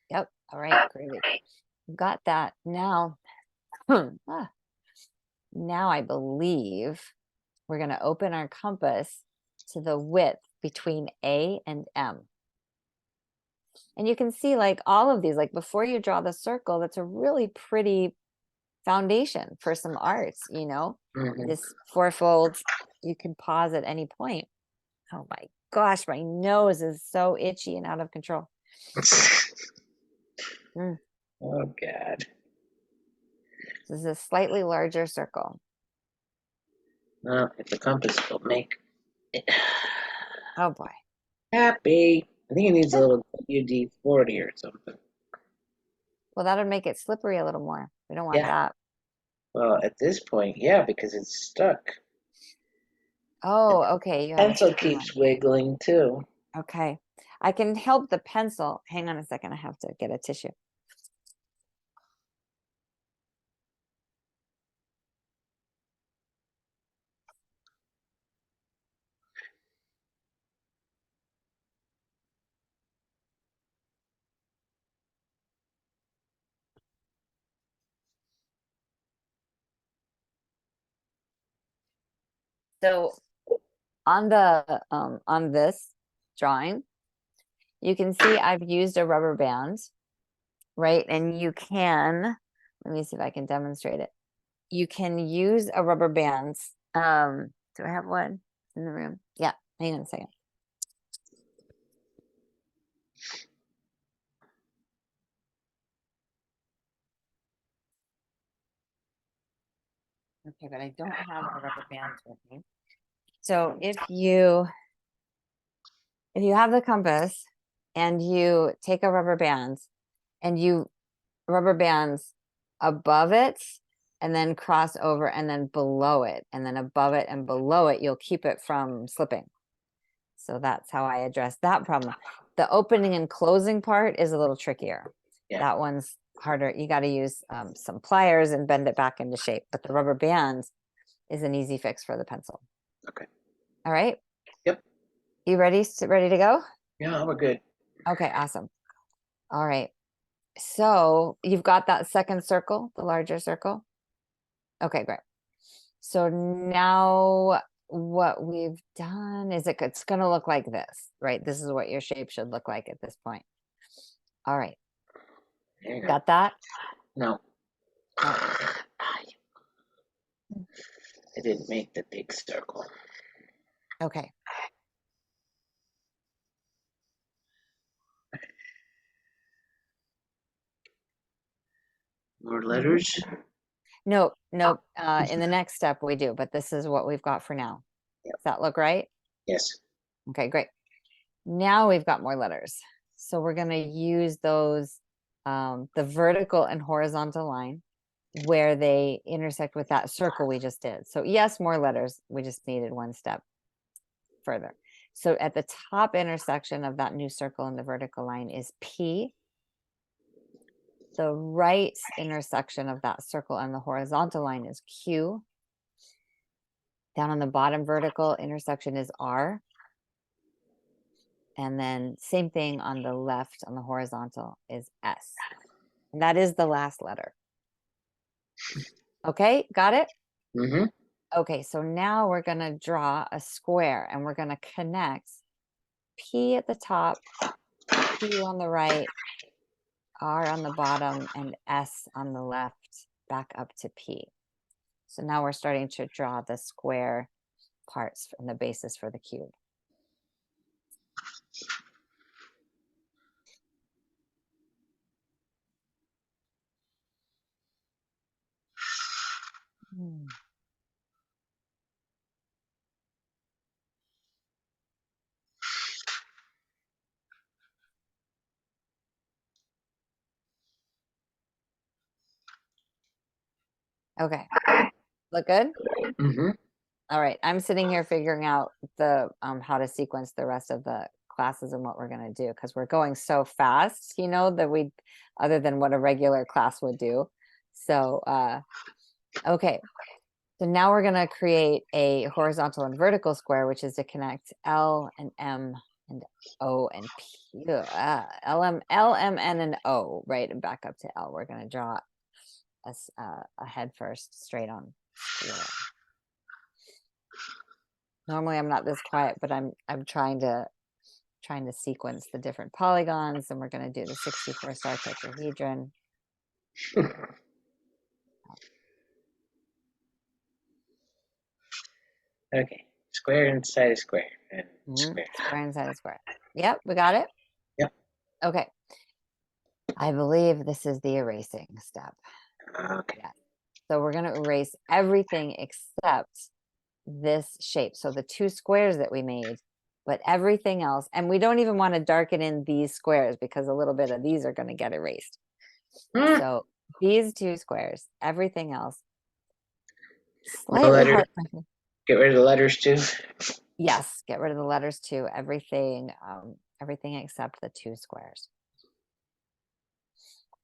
S1: Yep. All right. Great. Got that. Now, now I believe we're going to open our compass to the width between A and M. And you can see like all of these, like before you draw the circle, that's a really pretty foundation for some arts, you know, this fourfold, you can pause at any point. Oh my gosh, my nose is so itchy and out of control.
S2: Oh, God.
S1: This is a slightly larger circle.
S2: Well, if the compass will make it
S1: Oh boy.
S2: happy. I think it needs a little WD-40 or something.
S1: Well, that would make it slippery a little more. We don't want
S2: Yeah.
S1: that.
S2: Well, at this point, yeah, because it's stuck.
S1: Oh, okay. You have a
S2: Pencil
S1: sticky
S2: keeps wiggling too.
S1: one. Okay. I can help the pencil. Hang on a second. I have to get a tissue. So on this drawing, you can see I've used a rubber band, right? And you can, let me see if I can demonstrate it. You can use a rubber band. Do I have one in the room? Yeah, hang on a second. Okay, but I don't have a rubber band with me. So if you have the compass and you take a rubber band and you rubber bands above it and then cross over and then below it and then above it and below it, you'll keep it from slipping. So that's how I address that problem. The opening and closing part is a little trickier.
S2: Yeah.
S1: That one's harder. You got to use some pliers and bend it back into shape. But the rubber band is an easy fix for the pencil.
S2: Okay.
S1: All right.
S2: Yep.
S1: You ready to go?
S2: Yeah, we're good.
S1: Okay, awesome. All right. So you've got that second circle, the larger circle. Okay, great. So now what we've done is it's going to look like this, right? This is what your shape should look like at this point. All right.
S2: There you go.
S1: Got that?
S2: No.
S1: No.
S2: I didn't make the big circle.
S1: Okay.
S2: More letters?
S1: Nope, nope. In the next step we do, but this is what we've got for now.
S2: Yep.
S1: Does that look right?
S2: Yes.
S1: Okay, great. Now we've got more letters. So we're going to use those, the vertical and horizontal line where they intersect with that circle we just did. So yes, more letters. We just needed one step further. So at the top intersection of that new circle and the vertical line is P. The right intersection of that circle and the horizontal line is Q. Down on the bottom vertical intersection is R. And then same thing on the left on the horizontal is S. And that is the last letter. Okay, got it?
S2: Mm-hmm.
S1: Okay, so now we're going to draw a square and we're going to connect P at the top, Q on the right, R on the bottom, and S on the left back up to P. So now we're starting to draw the square parts and the basis for the cube. Okay, look good?
S2: Mm-hmm.
S1: All right, I'm sitting here figuring out the how to sequence the rest of the classes and what we're going to do because we're going so fast, you know, that we, other than what a regular class would do. So, okay, so now we're going to create a horizontal and vertical square, which is to connect L and M and O and P. L, M, N, and O, right? And back up to L. We're going to draw a head first straight on square. Normally I'm not this quiet, but I'm trying to sequence the different polygons, and we're going to do the 64 star tetrahedron.
S2: Okay. Square inside a square and square.
S1: Square inside a square. Yep, we got it.
S2: Yep.
S1: Okay. I believe this is the erasing step.
S2: Okay.
S1: Yeah. So we're going to erase everything except this shape. So the two squares that we made, but everything else, and we don't even want to darken in these squares because a little bit of these are going to get erased. So these two squares, everything else, slightly hard.
S2: Get rid of the letters too.
S1: Yes, get rid of the letters too. Everything, everything except the two squares.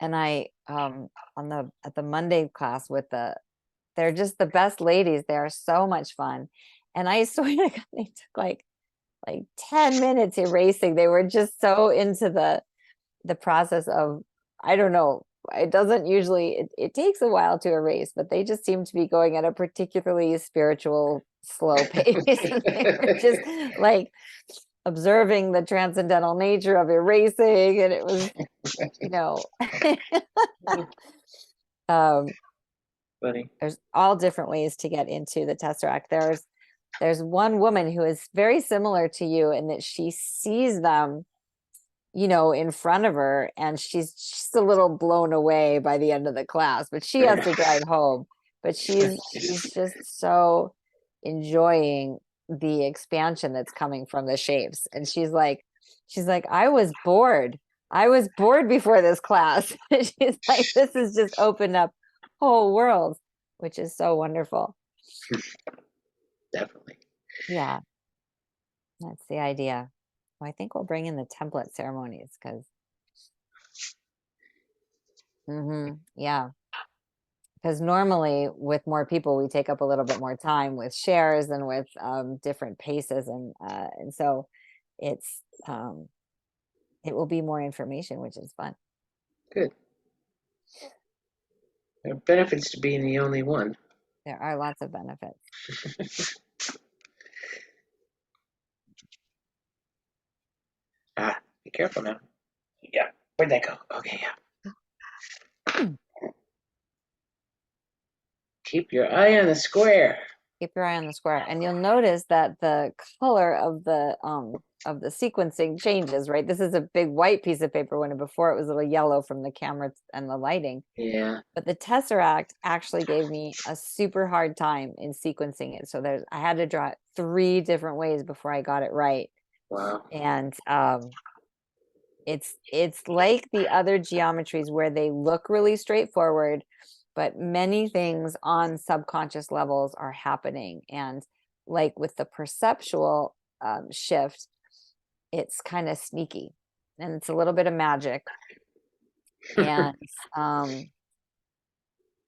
S1: And I at the Monday class with they're just the best ladies. They are so much fun. And I swear to God, they took like 10 minutes erasing. They were just so into the process of, I don't know, it doesn't usually, it takes a while to erase, but they just seem to be going at a particularly spiritual slow pace. And they were just like observing the transcendental nature of erasing, and it was, you know,
S2: Funny.
S1: there's all different ways to get into the Tesseract. There's one woman who is very similar to you in that she sees them, you know, in front of her, and she's just a little blown away by the end of the class, but she has to drive home. But she's just so enjoying the expansion that's coming from the shapes. And she's like, I was bored before this class. She's like, this has just opened up whole worlds, which is so wonderful.
S2: Definitely.
S1: Yeah, that's the idea. Well, I think we'll bring in the template ceremonies because yeah, because normally with more people we take up a little bit more time with shares and with different paces, and so it's it will be more information, which is fun.
S2: Good. There are benefits to being the only one.
S1: There are lots of benefits.
S2: Be careful now. Yeah. Where'd that go? Okay, yeah. Keep your eye on the square.
S1: Keep your eye on the square, and you'll notice that the color of the of the sequencing changes, right? This is a big white piece of paper when before it was a little yellow from the camera and the lighting.
S2: Yeah.
S1: But the Tesseract actually gave me a super hard time in sequencing it. So I had to draw it 3 different ways before I got it right.
S2: Wow.
S1: And it's like the other geometries where they look really straightforward, but many things on subconscious levels are happening. And like with the perceptual shift, it's kind of sneaky and it's a little bit of magic. And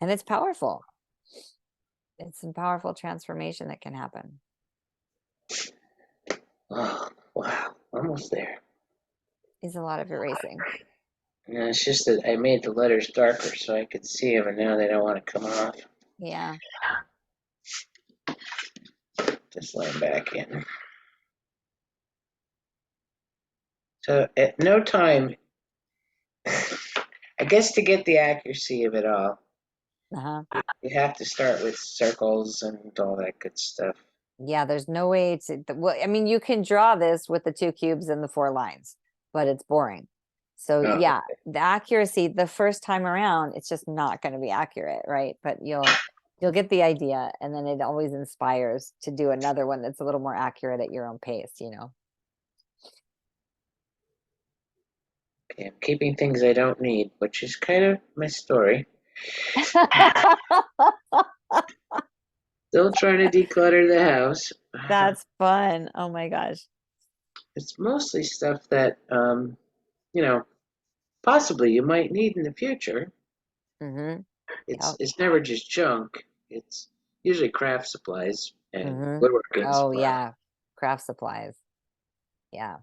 S1: it's powerful. It's a powerful transformation that can happen.
S2: Oh, wow. Almost there.
S1: Is a lot of erasing.
S2: Yeah, it's just that I made the letters darker so I could see them, and now they don't want to come off.
S1: Yeah.
S2: Just lay them back in. So at no time, I guess to get the accuracy of it all,
S1: Uh-huh.
S2: you have to start with circles and all that good stuff.
S1: Yeah, there's no way to, well, I mean, you can draw this with the 2 cubes and the 4 lines, but it's boring. So
S2: Oh,
S1: yeah, the accuracy the first time around, it's just not going to be accurate, right? But you'll get the idea, and then it always inspires to do another one that's a little more accurate at your own pace, you know.
S2: okay, I'm keeping things I don't need, which is kind of my story. Still trying to declutter the house.
S1: That's fun. Oh my gosh.
S2: It's mostly stuff that, you know, possibly you might need in the future.
S1: Mm-hmm.
S2: It's never just junk. It's usually craft supplies and
S1: Mm-hmm.
S2: woodworking
S1: Oh
S2: supplies.
S1: yeah, craft supplies. Yeah,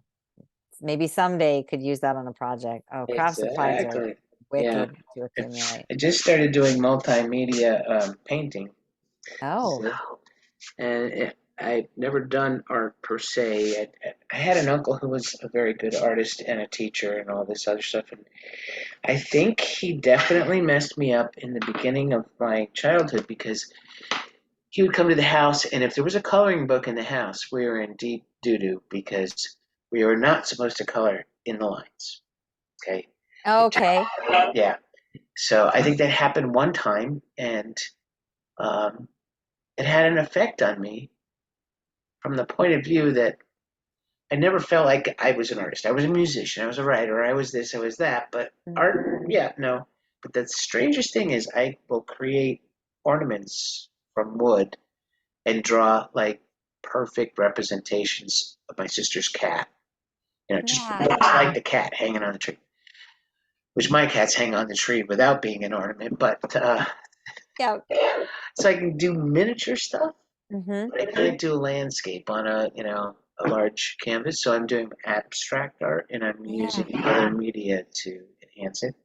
S1: maybe someday could use that on a project. Oh, craft supplies are
S2: Exactly. Yeah.
S1: wicked to accumulate.
S2: I just started doing multimedia painting.
S1: Oh,
S2: So, and I've never done art per se. I had an uncle who was a very good artist and a teacher and all this other stuff. And I think he definitely messed me up in the beginning of my childhood because he would come to the house, and if there was a coloring book in the house, we were in deep doo-doo because we were not supposed to color in the lines. Okay.
S1: okay.
S2: Yeah. So I think that happened one time, and um, it had an effect on me from the point of view that I never felt like I was an artist. I was a musician, I was a writer, I was this, I was that, but art, yeah, no. But the strangest thing is I will create ornaments from wood and draw like perfect representations of my sister's cat. You know, just
S1: Yeah.
S2: looks like the cat hanging on the tree. Which my cats hang on the tree without being an ornament, but
S1: Yeah.
S2: so I can do miniature stuff.
S1: Mm-hmm.
S2: I can't do a landscape on a a large canvas, so I'm doing abstract art and I'm using other media to enhance it.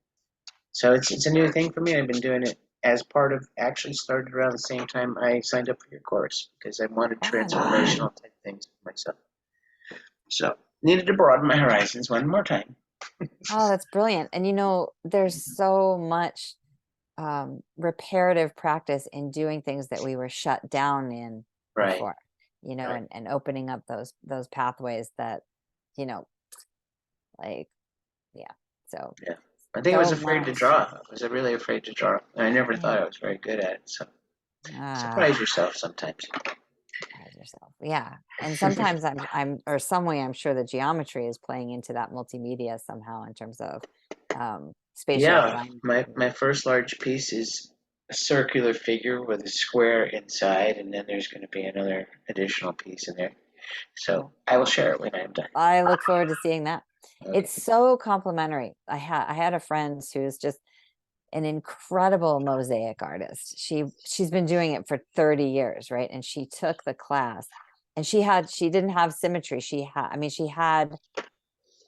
S2: So it's a new thing for me. I've been doing it as part of actually started around the same time I signed up for your course because I wanted transformational type things for myself. So needed to broaden my horizons one more time.
S1: Oh, that's brilliant. And you know, there's so much reparative practice in doing things that we were shut down in
S2: Right.
S1: before, you know,
S2: Right.
S1: and opening up those pathways that, you know, like, yeah. So
S2: Yeah. I think I was
S1: so
S2: afraid to
S1: much.
S2: draw. I was really afraid to draw. And I never thought I was very good at it. So surprise yourself sometimes.
S1: Surprise yourself. Yeah. And sometimes I'm or some way I'm sure the geometry is playing into that multimedia somehow in terms of spatial
S2: Yeah,
S1: alignment.
S2: my first large piece is a circular figure with a square inside, and then there's going to be another additional piece in there. So I will share it when I'm done.
S1: I look forward to seeing that.
S2: Okay.
S1: It's so complimentary. I had a friend who's just an incredible mosaic artist. She's been doing it for 30 years, right? And she took the class and she didn't have symmetry. She had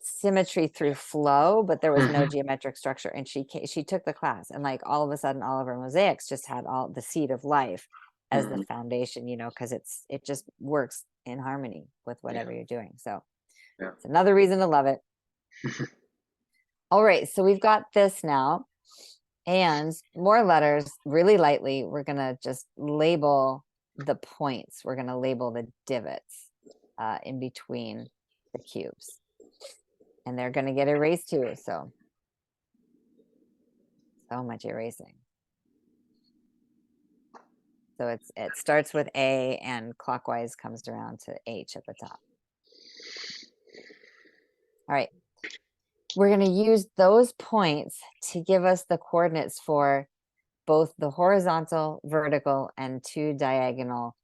S1: symmetry through flow, but there was no geometric structure. And she took the class, and like all of a sudden all of her mosaics just had all the seed of life as the foundation, you know, because it just works in harmony with whatever you're doing. So it's another reason to love it. All right, so we've got this now, and more letters really lightly. We're gonna just label the points. We're gonna label the divots in between the cubes. And they're going to get erased too. So much erasing. So it starts with A and clockwise comes around to H at the top. All right. We're going to use those points to give us the coordinates for both the horizontal, vertical, and 2 diagonal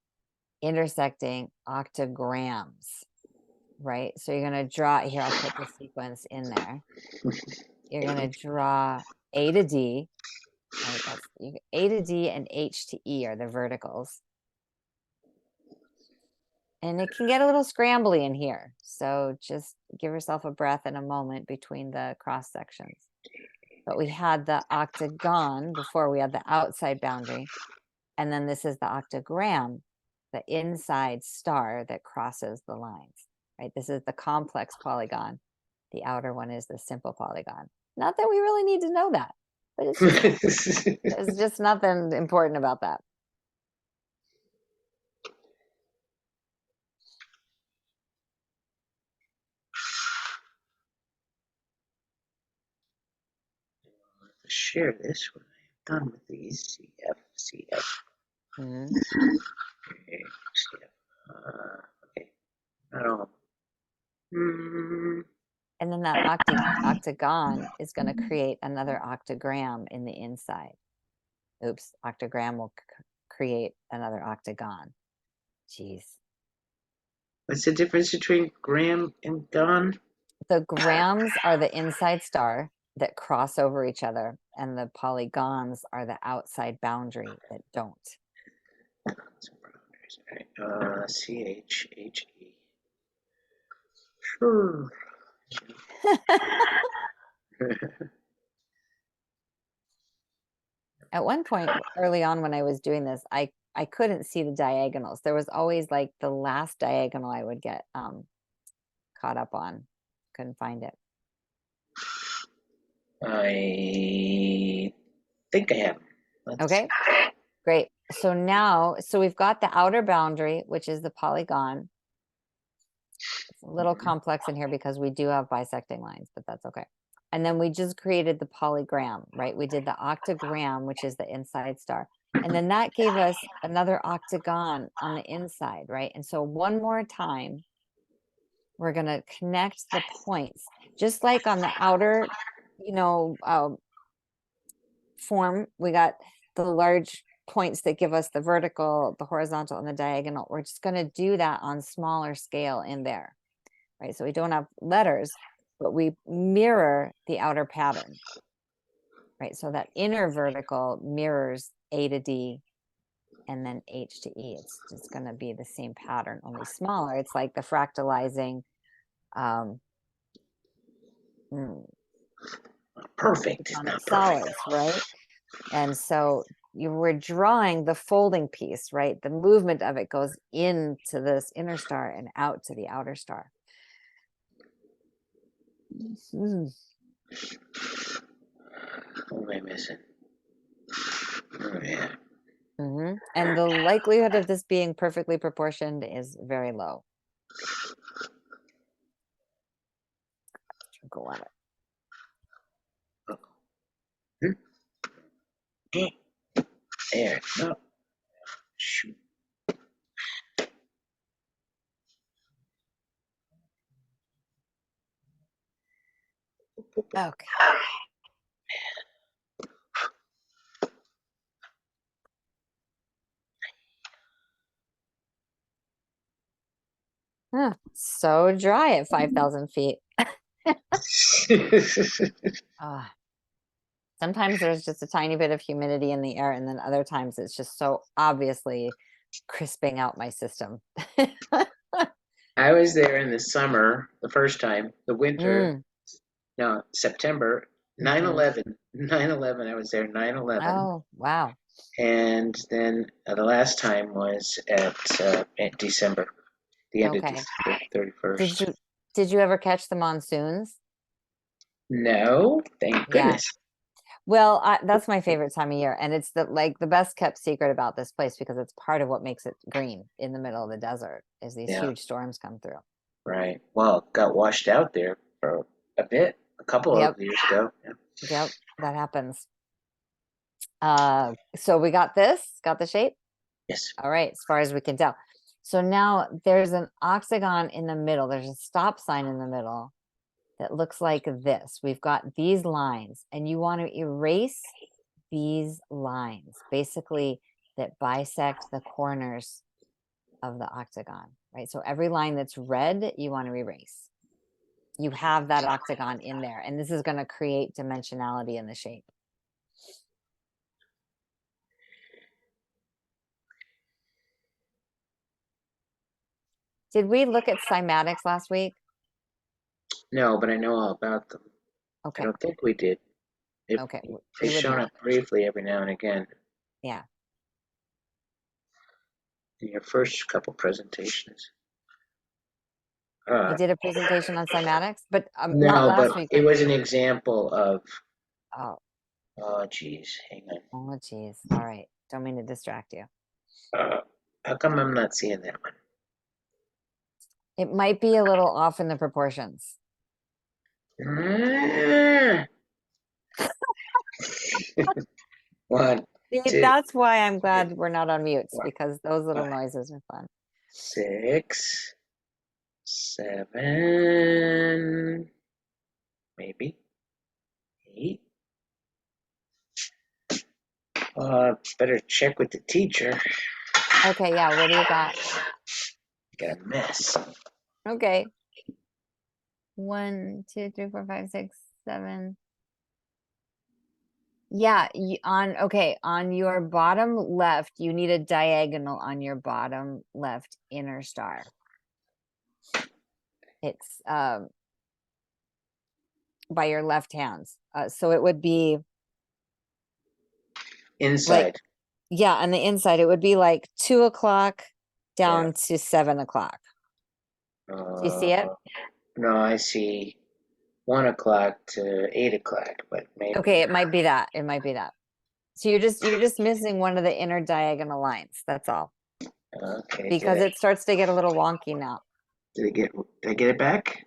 S1: intersecting octograms, right? So you're going to draw, here, I'll put the sequence in there. You're going to draw A to D, right? That's A to D and H to E are the verticals. And it can get a little scrambly in here. So just give yourself a breath and a moment between the cross sections. But we had the octagon before, we had the outside boundary. And then this is the octogram, the inside star that crosses the lines, right? This is the complex polygon. The outer one is the simple polygon. Not that we really need to know that, but it's just, there's just nothing important about that.
S2: Share this when I am done with these. CF.
S1: Mm-hmm.
S2: Okay, CF. Okay. Not all.
S1: And then that octagon is going to create another octogram in the inside. Oops, octogram will create another octagon. Jeez.
S2: What's the difference between gram and gon?
S1: The grams are the inside star that cross over each other, and the polygons are the outside boundary that don't.
S2: CHHE. Sure.
S1: At one point early on when I was doing this, I couldn't see the diagonals. There was always like the last diagonal I would get caught up on. Couldn't find it.
S2: I think I have.
S1: Okay, great. So now, we've got the outer boundary, which is the polygon. It's a little complex in here because we do have bisecting lines, but that's okay. And then we just created the polygram, right? We did the octogram, which is the inside star. And then that gave us another octagon on the inside, right? And so one more time, we're going to connect the points, just like on the outer, form, we got the large points that give us the vertical, the horizontal, and the diagonal. We're just going to do that on smaller scale in there, right? So we don't have letters, but we mirror the outer pattern, right? So that inner vertical mirrors A to D and then H to E. It's just going to be the same pattern, only smaller. It's like the fractalizing
S2: perfect
S1: on solids, right? And so you were drawing the folding piece, right? The movement of it goes into this inner star and out to the outer star.
S2: What am I missing? Oh, yeah.
S1: And the likelihood of this being perfectly proportioned is very low. Go on
S2: it. There. No. Shoot.
S1: Okay. So dry at 5,000 feet. Sometimes there's just a tiny bit of humidity in the air, and then other times it's just so obviously crisping out my system.
S2: I was there in the summer, the first time, the winter, no, September, 9/11, 9/11, I was there 9/11.
S1: Oh, wow.
S2: And then the last time was at December, the end of December 31st.
S1: Did you ever catch the monsoons?
S2: No, thank goodness.
S1: Well, that's my favorite time of year, and it's the best kept secret about this place because it's part of what makes it green in the middle of the desert is these huge storms come through.
S2: Right. Well, it got washed out there for a bit, a couple
S1: Yep.
S2: of years ago. Yeah.
S1: Yep, that happens. So we got the shape.
S2: Yes.
S1: All right, as far as we can tell. So now there's an octagon in the middle. There's a stop sign in the middle that looks like this. We've got these lines, and you want to erase these lines, basically, that bisect the corners of the octagon, right? So every line that's red, you want to erase. You have that octagon in there, and this is going to create dimensionality in the shape. Did we look at cymatics last week?
S2: No, but I know all about them.
S1: Okay.
S2: I don't think we did.
S1: Okay.
S2: They've shown up briefly every now and again.
S1: Yeah.
S2: In your first couple presentations.
S1: I did a presentation on cymatics, but not
S2: No,
S1: last
S2: but
S1: week.
S2: it was an example of.
S1: Oh,
S2: Oh, geez, hang on.
S1: oh, geez. All right. Don't mean to distract you.
S2: How come I'm not seeing that one?
S1: It might be a little off in the proportions.
S2: One,
S1: See,
S2: two,
S1: that's why I'm glad we're not on mutes,
S2: four,
S1: because those little
S2: 5,
S1: noises are fun.
S2: 6, 7, maybe 8. Better check with the teacher.
S1: Okay, yeah, what do you got?
S2: Got a mess.
S1: Okay. 1, 2, 3, 4, 5, 6, 7. Yeah, on your bottom left, you need a diagonal on your bottom left inner star. It's by your left hands. So it would be
S2: Inside.
S1: yeah, on the inside, it would be like 2 o'clock down to 7 o'clock. Do you see it?
S2: No, I see 1 o'clock to 8 o'clock, but maybe.
S1: Okay, it might be that. It might be that. So you're just missing one of the inner diagonal lines. That's all.
S2: Okay.
S1: Because it starts to get a little wonky now.
S2: Did I get it back?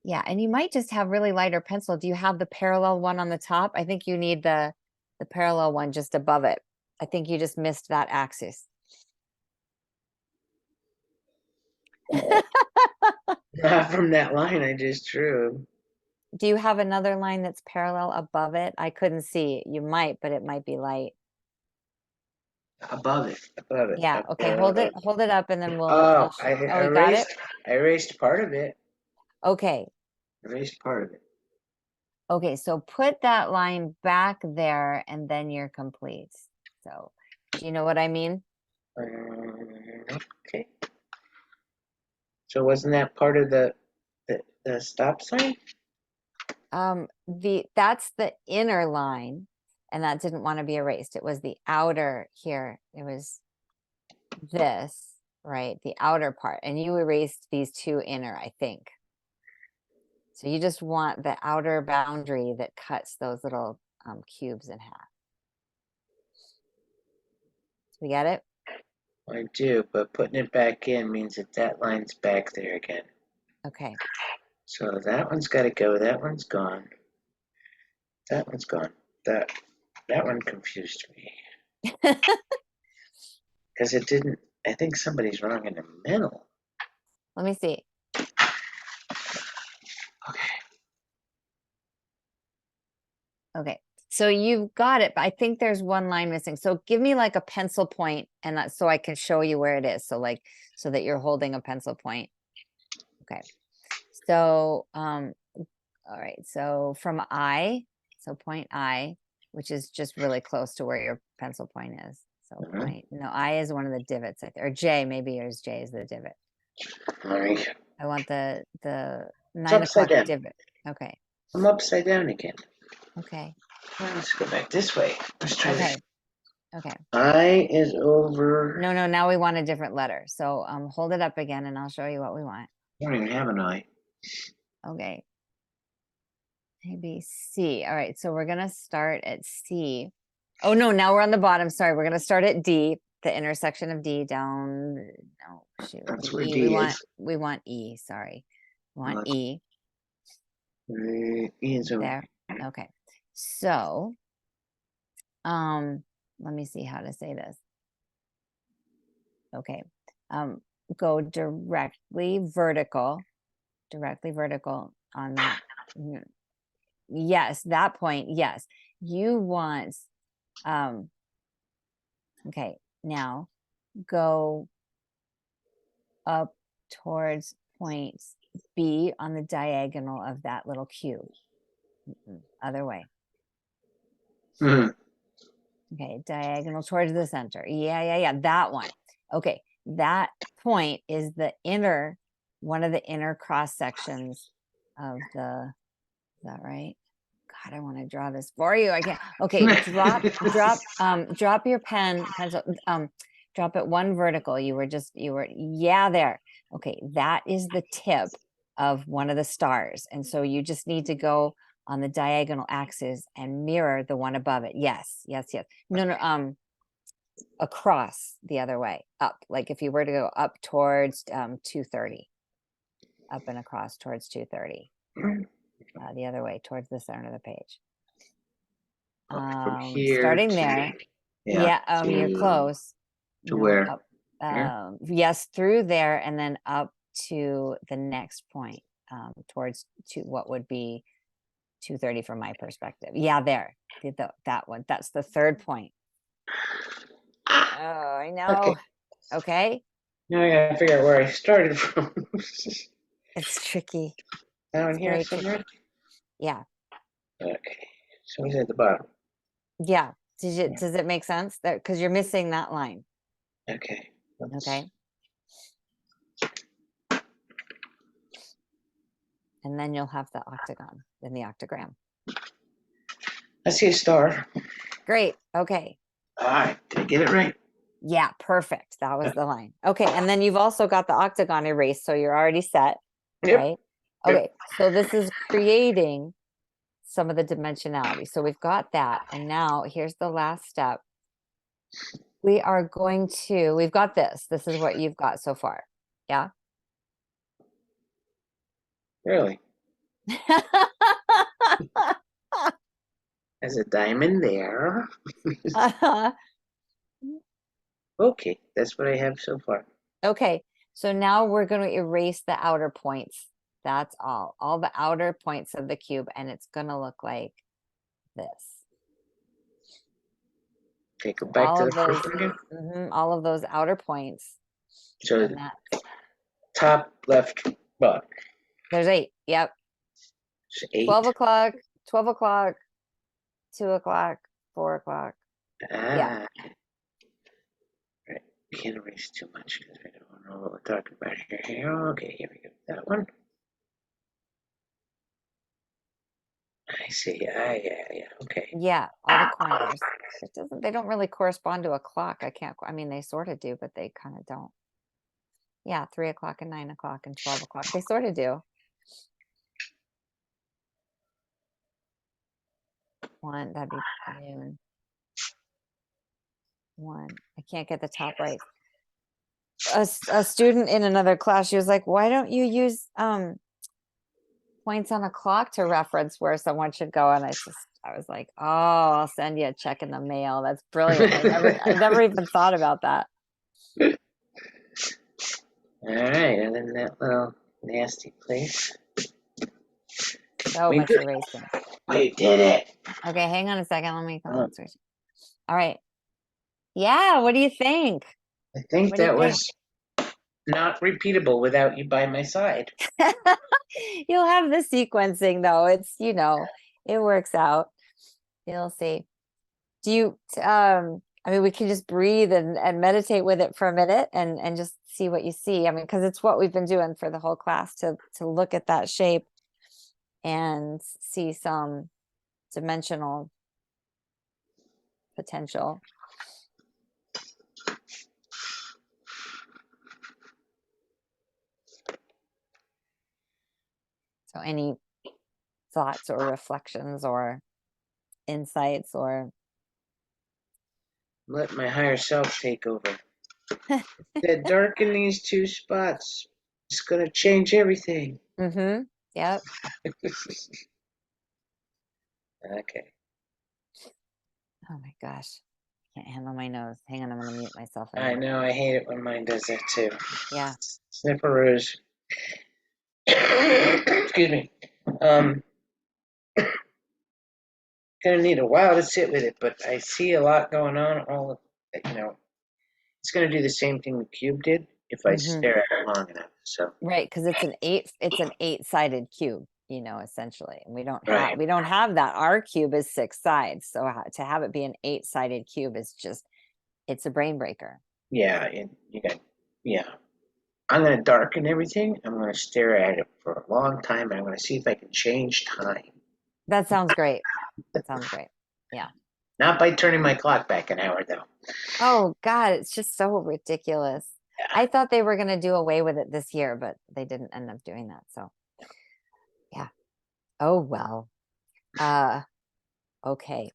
S1: Yeah, and you might just have really lighter pencil. Do you have the parallel one on the top? I think you need the parallel one just above it. I think you just missed that axis.
S2: Not from that line I just drew.
S1: Do you have another line that's parallel above it? I couldn't see. You might, but it might be light.
S2: Above it.
S1: Yeah, okay, hold it up, and then we'll
S2: Oh,
S1: we got it?
S2: I erased part of it.
S1: Okay.
S2: Erased part of it.
S1: Okay, so put that line back there, and then you're complete. So, do you know what I mean?
S2: Okay. So wasn't that part of the stop sign?
S1: That's the inner line, and that didn't want to be erased. It was the outer here. It was this, right? The outer part, and you erased these two inner, I think. So you just want the outer boundary that cuts those little cubes in half. So we get it?
S2: I do, but putting it back in means that line's back there again.
S1: Okay.
S2: So that one's got to go. That one's gone. That one's gone. That one confused me. Because it didn't. I think somebody's wrong in the middle.
S1: Let me see.
S2: Okay.
S1: Okay. So you've got it, but I think there's one line missing. So give me like a pencil point, and that so I can show you where it is. So so that you're holding a pencil point. Okay. So all right. So from I, so point I, which is just really close to where your pencil point is. So I is one of the divots, or J, maybe yours J is the divot.
S2: All right.
S1: I want the 9 o'clock divot. Okay.
S2: I'm upside down again.
S1: Okay.
S2: Well, let's go back this way. Let's try this.
S1: Okay.
S2: I is over.
S1: No, now we want a different letter. So hold it up again, and I'll show you what we want.
S2: I don't even have an I.
S1: Okay. Maybe C. All right. So we're going to start at C. Oh, no, now we're on the bottom. Sorry. We're going to start at D, the intersection of D down. No. shoot.
S2: That's where
S1: E,
S2: D
S1: we want E, sorry. We want
S2: Look.
S1: E
S2: E is over
S1: there. Okay. So, let me see how to say this. Okay. Go directly vertical on that. Yes, that point. Yes. You want, okay, now go up towards point B on the diagonal of that little cube. Other way.
S2: Mhm.
S1: Okay, diagonal towards the center. Yeah, that one. Okay, that point is the inner, one of the inner cross sections of the, is that right? God, I want to draw this for you. I can't. Okay, drop your pencil, drop it one vertical. You were, yeah, there. Okay, that is the tip of one of the stars. And so you just need to go on the diagonal axis and mirror the one above it. Yes. No, across the other way, up. Like if you were to go up towards 230, up and across towards 230. The other way towards the center of the page.
S2: From here
S1: Starting
S2: to,
S1: there. Yeah, you're close.
S2: To
S1: No,
S2: where?
S1: up, yes, through there and then up to the next point, towards what would be 230 from my perspective. Yeah, there. That one. That's the third point. Oh, I know. Okay.
S2: Now I gotta figure out where I started from.
S1: It's tricky.
S2: Down
S1: It's
S2: here
S1: very
S2: somewhere?
S1: tricky. Yeah.
S2: Okay. So he's at the bottom.
S1: Yeah. Does it make sense? That because you're missing that line.
S2: Okay.
S1: Okay. And then you'll have the octagon, then the octagram.
S2: I see a star.
S1: Great. Okay.
S2: All right. Did I get it right?
S1: Yeah, perfect. That was the line. Okay. And then you've also got the octagon erased. So you're already set.
S2: Yep.
S1: Right. Okay. So this is creating some of the dimensionality. So we've got that. And now here's the last step. We've got this. This is what you've got so far. Yeah.
S2: Really? There's a diamond there. Okay. That's what I have so far.
S1: Okay. So now we're going to erase the outer points. That's all the outer points of the cube. And it's going to look like this.
S2: Okay, go back to the first one again.
S1: All of those outer points.
S2: So top left bottom.
S1: There's 8. Yep.
S2: So 8.
S1: 12 o'clock, 12 o'clock, 2 o'clock, 4 o'clock. Yeah.
S2: Right. Can't erase too much because I don't know what we're talking about here. Okay, here we go. That one. I see. Yeah. Okay.
S1: Yeah, all the corners. They don't really correspond to a clock. I mean, they sort of do, but they kind of don't. Yeah, 3 o'clock and 9 o'clock and 12 o'clock. They sort of do. 1, that'd be noon. 1. I can't get the top right. A student in another class, she was like, why don't you use points on a clock to reference where someone should go? And I was like, oh, I'll send you a check in the mail. That's brilliant. I never even thought about that.
S2: All right, and then that little nasty place.
S1: So much erasing.
S2: We did it.
S1: Okay, hang on a second. Let me concentrate. All right. Yeah, what do you think?
S2: I think that was not repeatable without you by my side.
S1: You'll have the sequencing though. It's, it works out. You'll see. Do you, I mean, we can just breathe and meditate with it for a minute and just see what you see. I mean, because it's what we've been doing for the whole class to look at that shape and see some dimensional potential. So any thoughts or reflections or insights or?
S2: Let my higher self take over. That darken these two spots. It's gonna change everything.
S1: Mm-hmm. Yep.
S2: Okay.
S1: Oh my gosh. I can't handle my nose. Hang on, I'm gonna mute myself.
S2: I
S1: And
S2: know, I hate it when mine does that too.
S1: yeah.
S2: Snifferoos. Excuse me. Gonna need a while to sit with it, but I see a lot going on. It's gonna do the same thing the cube did if I
S1: Mm-hmm.
S2: stare at it long enough. So
S1: Right, because it's an eight-sided cube, essentially. And we don't
S2: right,
S1: have that. Our cube is 6 sides. So to have it be an 8-sided cube is just, it's a brain breaker.
S2: yeah, yeah. I'm gonna darken everything. I'm gonna stare at it for a long time, and I'm gonna see if I can change time.
S1: That sounds great. That sounds great. Yeah.
S2: Not by turning my clock back an hour, though.
S1: Oh God, it's just so ridiculous.
S2: Yeah.
S1: I thought they were going to do away with it this year, but they didn't end up doing that. So yeah. Oh well. Okay.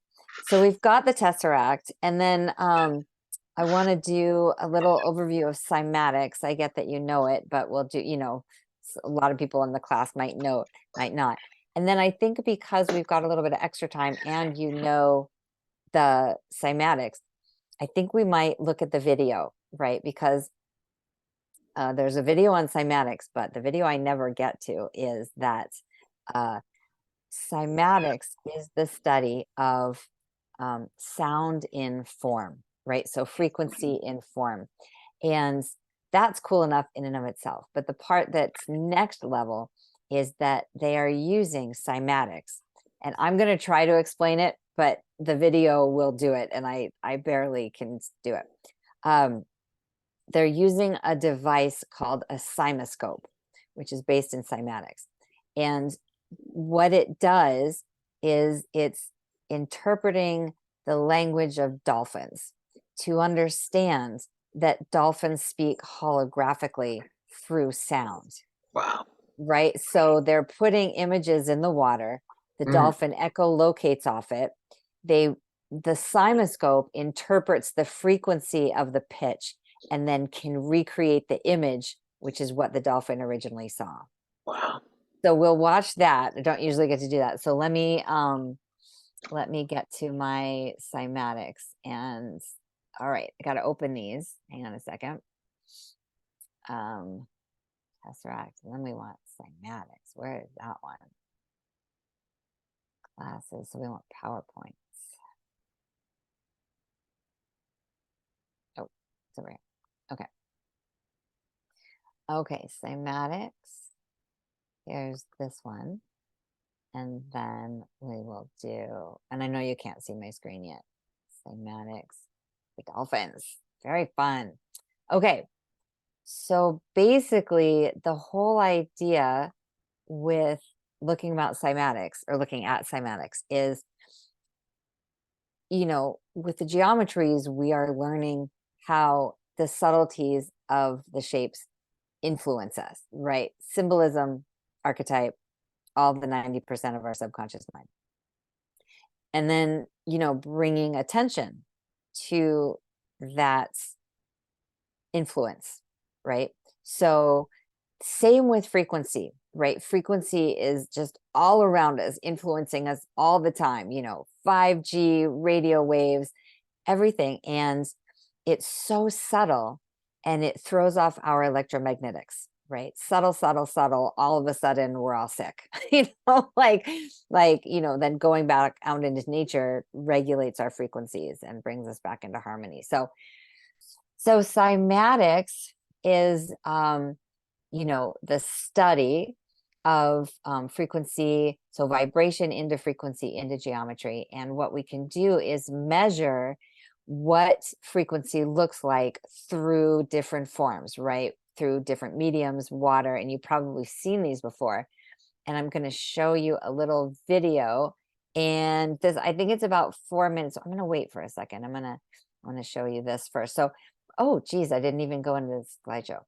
S1: So we've got the Tesseract, and then I want to do a little overview of cymatics. I get that you know it, but we'll do, a lot of people in the class might know, might not. And then I think because we've got a little bit of extra time and the cymatics, I think we might look at the video, right? Because there's a video on cymatics, but the video I never get to is that uh, cymatics is the study of sound in form, right? So frequency in form. And that's cool enough in and of itself. But the part that's next level is that they are using cymatics. And I'm going to try to explain it, but the video will do it. And I barely can do it. They're using a device called a cymoscope, which is based in cymatics. And what it does is it's interpreting the language of dolphins to understand that dolphins speak holographically through sound.
S2: Wow.
S1: Right? So they're putting images in the water. The dolphin echolocates off it. The cymoscope interprets the frequency of the pitch and then can recreate the image, which is what the dolphin originally saw.
S2: Wow.
S1: So we'll watch that. I don't usually get to do that. So let me get to my cymatics. And all right, I got to open these. Hang on a second. Tesseract. And then we want cymatics. Where is that one? Classes. So we want PowerPoints. Oh, it's over here. Okay. Okay, cymatics. Here's this one. And then we will do, and I know you can't see my screen yet. Cymatics, the dolphins. Very fun. Okay. So basically, the whole idea with looking at cymatics is, with the geometries, we are learning how the subtleties of the shapes influence us, right? Symbolism, archetype, all the 90% of our subconscious mind. And then, bringing attention to that influence, right? So same with frequency, right? Frequency is just all around us, influencing us all the time, 5G, radio waves, everything. And it's so subtle and it throws off our electromagnetics, right? Subtle, subtle, subtle. All of a sudden we're all sick, then going back out into nature regulates our frequencies and brings us back into harmony. So cymatics is, the study of frequency, so vibration into frequency into geometry. And what we can do is measure what frequency looks like through different forms, right? Through different mediums, water, and you've probably seen these before. And I'm going to show you a little video. And this, I think it's about 4 minutes. I'm going to wait for a second. I'm going to show you this first. So, oh, geez, I didn't even go into this slideshow.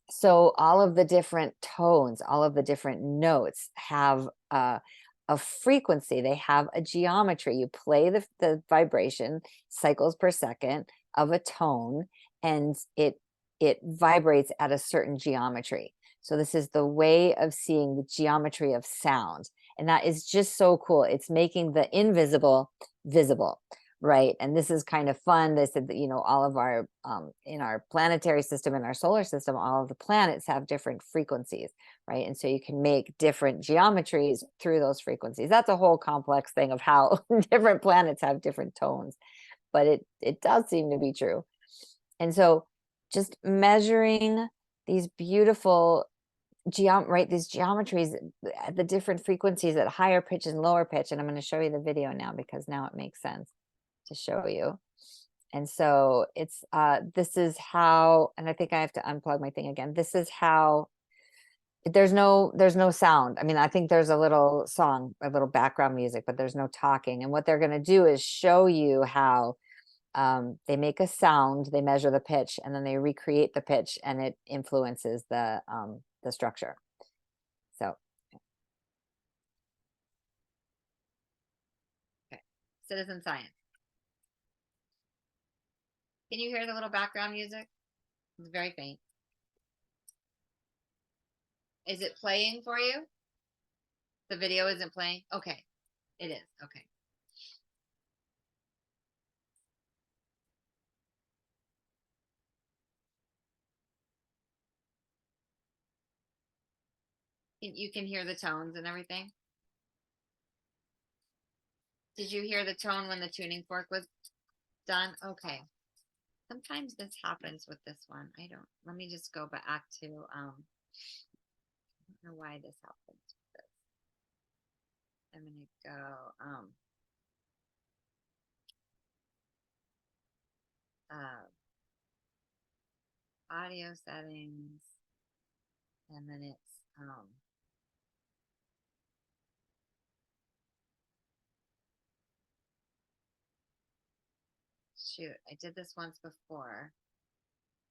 S1: So all of the different tones, all of the different notes have a a frequency. They have a geometry. You play the vibration cycles per second of a tone, and it vibrates at a certain geometry. So this is the way of seeing the geometry of sound. And that is just so cool. It's making the invisible visible, right? And this is kind of fun. They said that, you know, all of our, in our planetary system, in our solar system, all of the planets have different frequencies, right? And so you can make different geometries through those frequencies. That's a whole complex thing of how different planets have different tones, but it does seem to be true. And so just measuring these beautiful these geometries at the different frequencies at higher pitch and lower pitch. And I'm going to show you the video now, because now it makes sense to show you. And so it's this is how, and I think I have to unplug my thing again. This is how there's no sound. I mean, I think there's a little song, a little background music, but there's no talking. And what they're going to do is show you how they make a sound, they measure the pitch, and then they recreate the pitch, and it influences the structure. So, okay, citizen science. Can you hear the little background music? It's very faint. Is it playing for you? The video isn't playing? Okay, it is. Okay. You can hear the tones and everything? Did you hear the tone when the tuning fork was done? Okay. Sometimes this happens with this one. I don't, let me just go back to, I don't know why this happens with this. I'm going to go, audio settings, and then it's, shoot, I did this once before.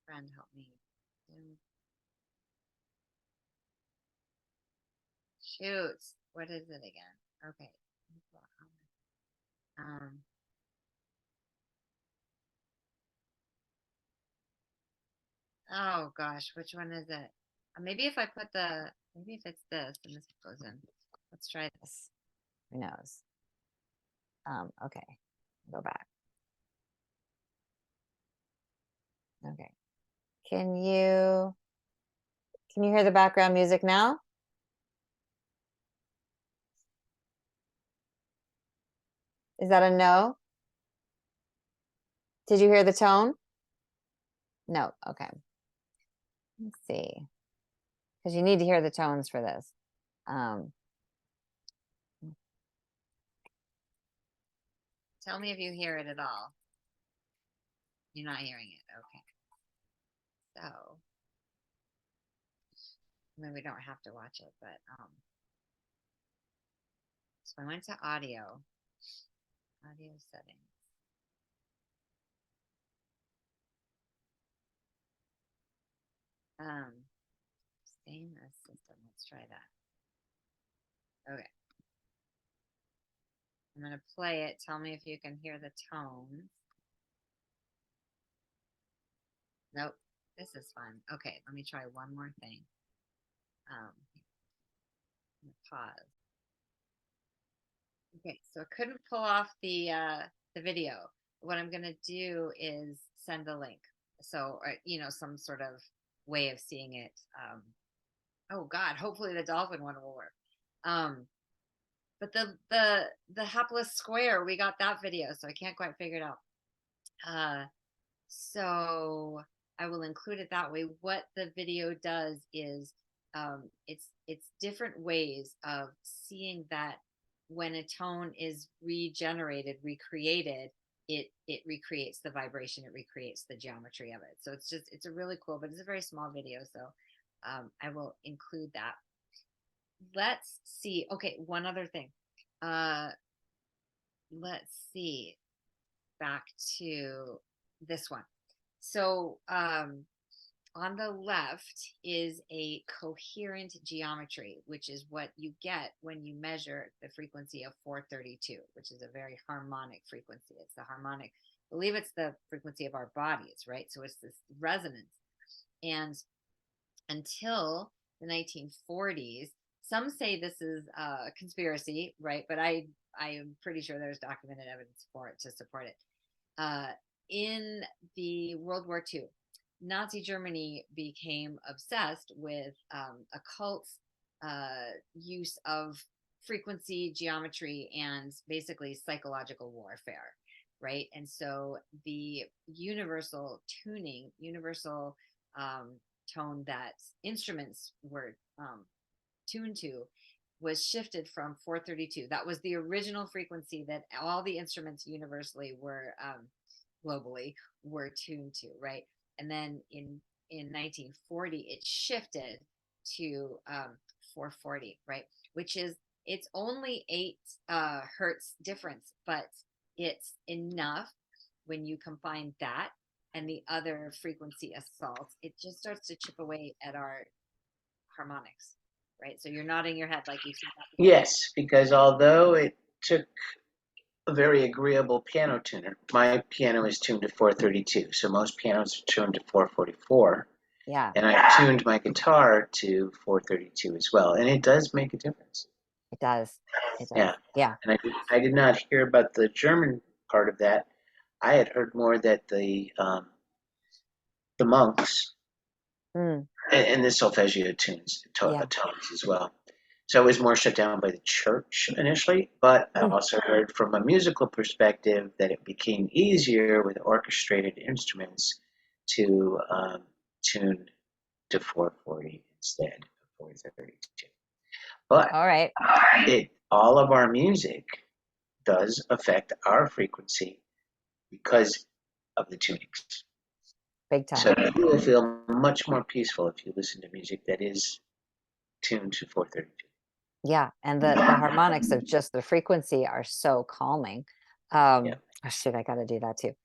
S1: Friend help me. Shoot, what is it again? Okay. Oh gosh, which one is it? Maybe if I put maybe if it's this and this goes in. Let's try this. Who knows? Okay, go back. Okay. Can you hear the background music now? Is that a no? Did you hear the tone? No. Okay. Let's see. Because you need to hear the tones for this. Tell me if you hear it at all. You're not hearing it. Okay. So maybe we don't have to watch it, but so I went to audio settings. Stay in this system. Let's try that. Okay. I'm going to play it. Tell me if you can hear the tones. Nope. This is fun. Okay, let me try one more thing. Pause. Okay, so I couldn't pull off the video. What I'm going to do is send a link. So, you know, some sort of way of seeing it. Oh God, hopefully the dolphin one will work. But the hapless square, we got that video, so I can't quite figure it out. So I will include it that way. What the video does is it's different ways of seeing that when a tone is regenerated, recreated, it recreates the vibration, it recreates the geometry of it. So it's a really cool, but it's a very small video, so I will include that. Let's see. Okay, one other thing. Let's see. Back to this one. So on the left is a coherent geometry, which is what you get when you measure the frequency of 432, which is a very harmonic frequency. It's the harmonic, I believe it's the frequency of our bodies, right? So it's this resonance. And until the 1940s, some say this is a conspiracy, right? But I am pretty sure there's documented evidence for it to support it. In the World War II, Nazi Germany became obsessed with occult use of frequency, geometry, and basically psychological warfare, right? And so the universal tuning, universal tone that instruments were tuned to was shifted from 432. That was the original frequency that all the instruments universally were globally were tuned to, right? And then in 1940, it shifted to 440, right? Which is, it's only 8 hertz difference, but it's enough when you combine that and the other frequency assaults, it just starts to chip away at our harmonics, right? So you're nodding your head like you said that before.
S2: Yes, because although it took a very agreeable piano tuner, my piano is tuned to 432, so most pianos are tuned to 444.
S1: Yeah,
S2: And I tuned my guitar to 432 as well, and it does make a difference.
S1: it does. It does.
S2: Yeah.
S1: Yeah.
S2: And I did not hear about the German part of that. I had heard more that the monks
S1: Mm,
S2: and the solfeggio
S1: yeah.
S2: tones as well. So it was more shut down by the church initially, but I
S1: Mm.
S2: also heard from a musical perspective that it became easier with orchestrated instruments to tune to 440 instead of 432. But
S1: All right.
S2: all of our music does affect our frequency because of the tunings.
S1: Big
S2: So
S1: time.
S2: you will feel much more peaceful if you listen to music that is tuned to 432.
S1: Yeah. And the harmonics of just the frequency are so calming.
S2: Yeah.
S1: Oh, shit, I got to do that too.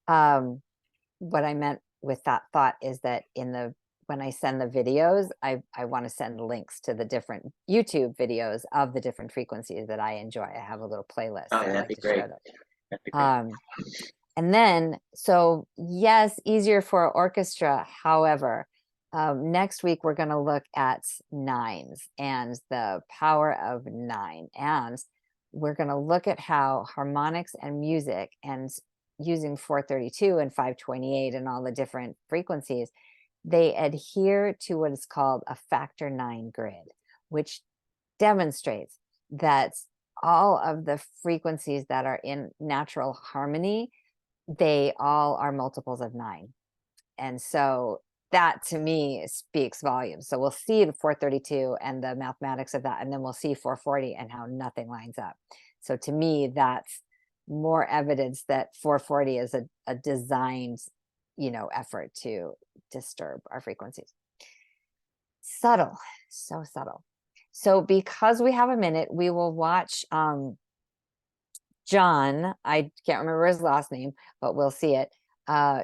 S1: What I meant with that thought is that when I send the videos, I want to send links to the different YouTube videos of the different frequencies that I enjoy. I have a little playlist.
S2: Oh,
S1: So I
S2: that'd
S1: like
S2: be
S1: to
S2: great.
S1: share those.
S2: That'd be great.
S1: And then, so yes, easier for orchestra. However, next week we're going to look at nines and the power of 9. And we're going to look at how harmonics and music and using 432 and 528 and all the different frequencies, they adhere to what is called a factor 9 grid, which demonstrates that all of the frequencies that are in natural harmony, they all are multiples of 9. And so that to me speaks volumes. So we'll see the 432 and the mathematics of that, and then we'll see 440 and how nothing lines up. So to me, that's more evidence that 440 is a designed, effort to disturb our frequencies. Subtle, so subtle. So because we have a minute, we will watch John, I can't remember his last name, but we'll see it.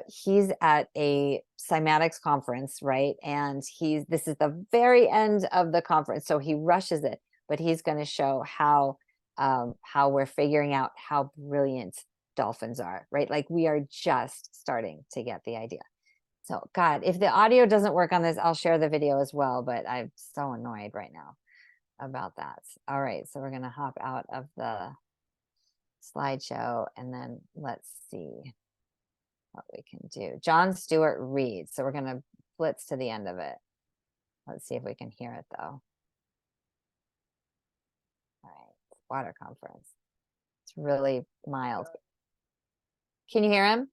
S1: He's at a cymatics conference, right? And this is the very end of the conference, so he rushes it, but he's going to show how we're figuring out how brilliant dolphins are, right? Like we are just starting to get the idea. So God, if the audio doesn't work on this, I'll share the video as well, but I'm so annoyed right now about that. All right, so we're going to hop out of the slideshow and then let's see what we can do. John Stewart reads, so we're going to blitz to the end of it. Let's see if we can hear it though. All right, water conference. It's really mild. Can you hear him?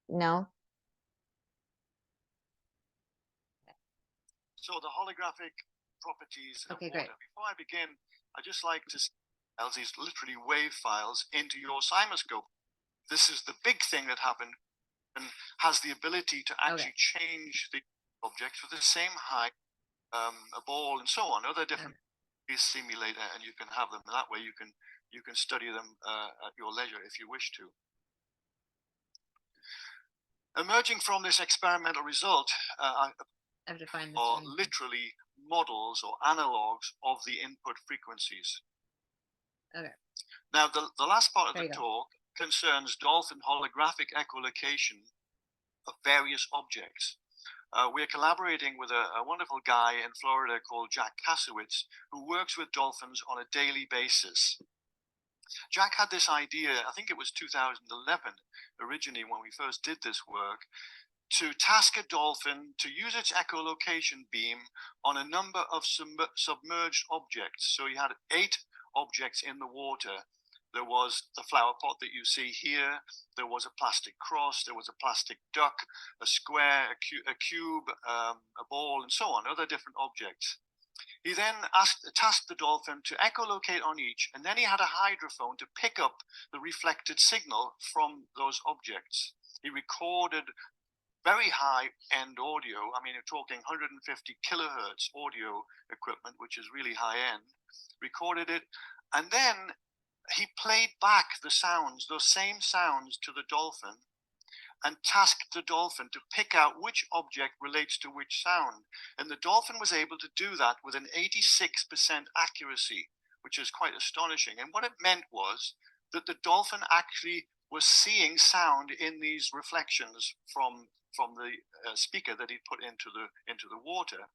S1: No.
S5: So the holographic properties of
S1: Okay,
S5: water.
S1: great.
S5: Before I begin, I'd just like to files these literally wave files into your cymoscope. This is the big thing that happened and has the ability to actually change the objects with the same height, a ball and so on. Other different simulator, and you can have them that way. You can study them at your leisure if you wish to. Emerging from this experimental result
S1: I have to find this
S5: are
S1: one.
S5: literally models or analogs of the input frequencies.
S1: Okay.
S5: Now, the last part of
S1: There
S5: the
S1: you go.
S5: talk concerns dolphin holographic echolocation of various objects. We're collaborating with a wonderful guy in Florida called Jack Kasowitz, who works with dolphins on a daily basis. Jack had this idea, I think it was 2011 originally when we first did this work, to task a dolphin to use its echolocation beam on a number of submerged objects. So he had 8 objects in the water. There was the flower pot that you see here. There was a plastic cross. There was a plastic duck, a square, a cube, a ball, and so on, other different objects. He then tasked the dolphin to echolocate on each, and then he had a hydrophone to pick up the reflected signal from those objects. He recorded very high-end audio. I mean, you're talking 150 kilohertz audio equipment, which is really high-end. Recorded it, and then he played back the sounds, those same sounds, to the dolphin, and tasked the dolphin to pick out which object relates to which sound. And the dolphin was able to do that with an 86% accuracy, which is quite astonishing. And what it meant was that the dolphin actually was seeing sound in these reflections from the speaker that he put into the water.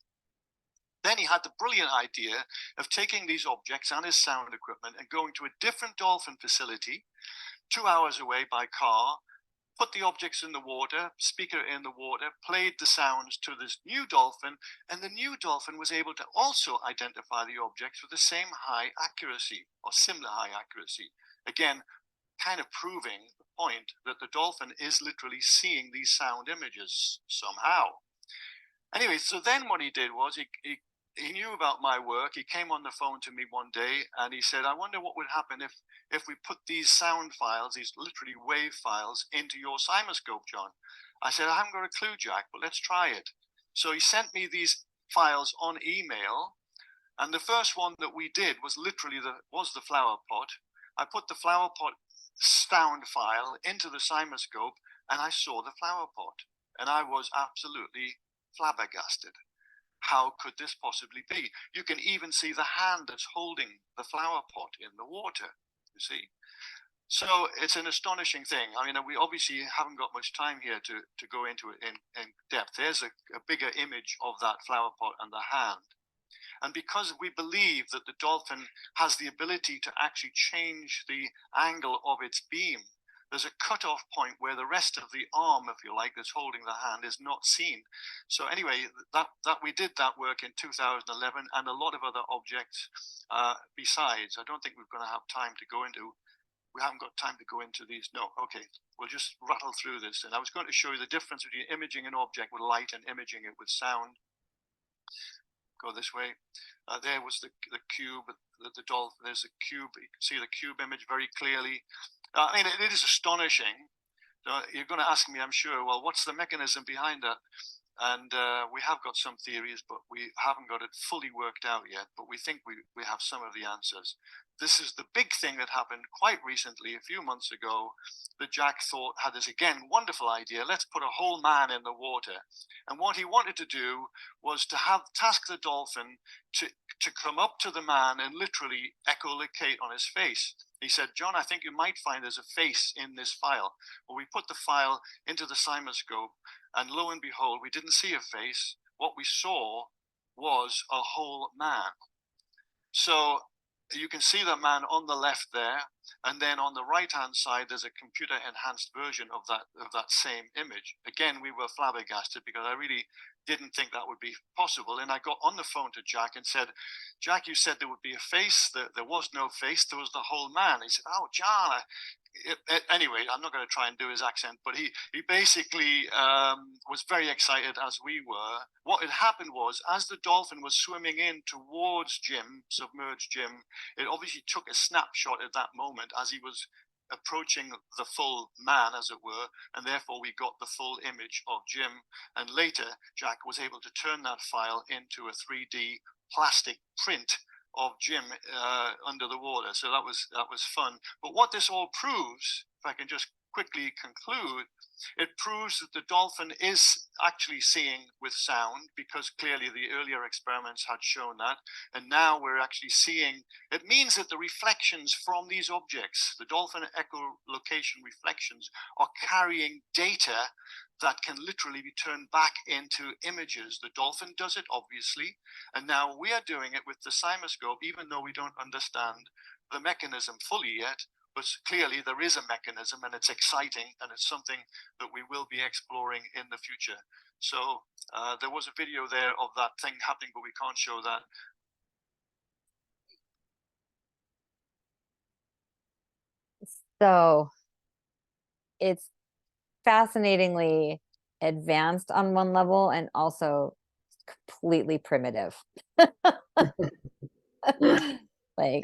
S5: Then he had the brilliant idea of taking these objects and his sound equipment and going to a different dolphin facility 2 hours away by car, put the objects in the water, speaker in the water, played the sounds to this new dolphin, and the new dolphin was able to also identify the objects with the same high accuracy or similar high accuracy. Again, kind of proving the point that the dolphin is literally seeing these sound images somehow. Anyway, so then what he did was he knew about my work. He came on the phone to me one day and he said, I wonder what would happen if we put these sound files, these literally wave files, into your cymoscope, John. I said, I haven't got a clue, Jack, but let's try it. So he sent me these files on email, and the first one that we did was literally the flower pot. I put the flower pot sound file into the cymoscope and I saw the flower pot, and I was absolutely flabbergasted. How could this possibly be? You can even see the hand that's holding the flower pot in the water, you see. So it's an astonishing thing. I mean, we obviously haven't got much time here to go into it in depth. There's a bigger image of that flower pot and the hand. And because we believe that the dolphin has the ability to actually change the angle of its beam, there's a cutoff point where the rest of the arm, if you like, that's holding the hand is not seen. So anyway, that we did that work in 2011 and a lot of other objects besides. I don't think we're going to have time to go into. We haven't got time to go into these. No, okay, we'll just rattle through this. And I was going to show you the difference between imaging an object with light and imaging it with sound. Go this way. There was the cube, the dolphin. There's a cube. You can see the cube image very clearly. I mean, it is astonishing. You're going to ask me, I'm sure, well, what's the mechanism behind that? And we have got some theories, but we haven't got it fully worked out yet. But we think we have some of the answers. This is the big thing that happened quite recently, a few months ago, that Jack thought had this, again, wonderful idea. Let's put a whole man in the water. And what he wanted to do was to task the dolphin to come up to the man and literally echolocate on his face. He said, John, I think you might find there's a face in this file. Well, we put the file into the cymoscope, and lo and behold, we didn't see a face. What we saw was a whole man. So you can see the man on the left there, and then on the right-hand side, there's a computer-enhanced version of that same image. Again, we were flabbergasted because I really didn't think that would be possible. And I got on the phone to Jack and said, Jack, you said there would be a face. There was no face. There was the whole man. He said, oh, John. Anyway, I'm not going to try and do his accent, but he basically was very excited as we were. What had happened was, as the dolphin was swimming in towards Jim, submerged Jim, it obviously took a snapshot at that moment as he was approaching the full man, as it were, and therefore we got the full image of Jim. And later, Jack was able to turn that file into a 3D plastic print of Jim under the water. So that was fun. But what this all proves, if I can just quickly conclude, it proves that the dolphin is actually seeing with sound, because clearly the earlier experiments had shown that. And now we're actually seeing, it means that the reflections from these objects, the dolphin echolocation reflections, are carrying data that can literally be turned back into images. The dolphin does it, obviously, and now we are doing it with the cymoscope, even though we don't understand the mechanism fully yet. But clearly there is a mechanism, and it's exciting, and it's something that we will be exploring in the future. So there was a video there of that thing happening, but we can't show that.
S1: So it's fascinatingly advanced on one level and also completely primitive. Like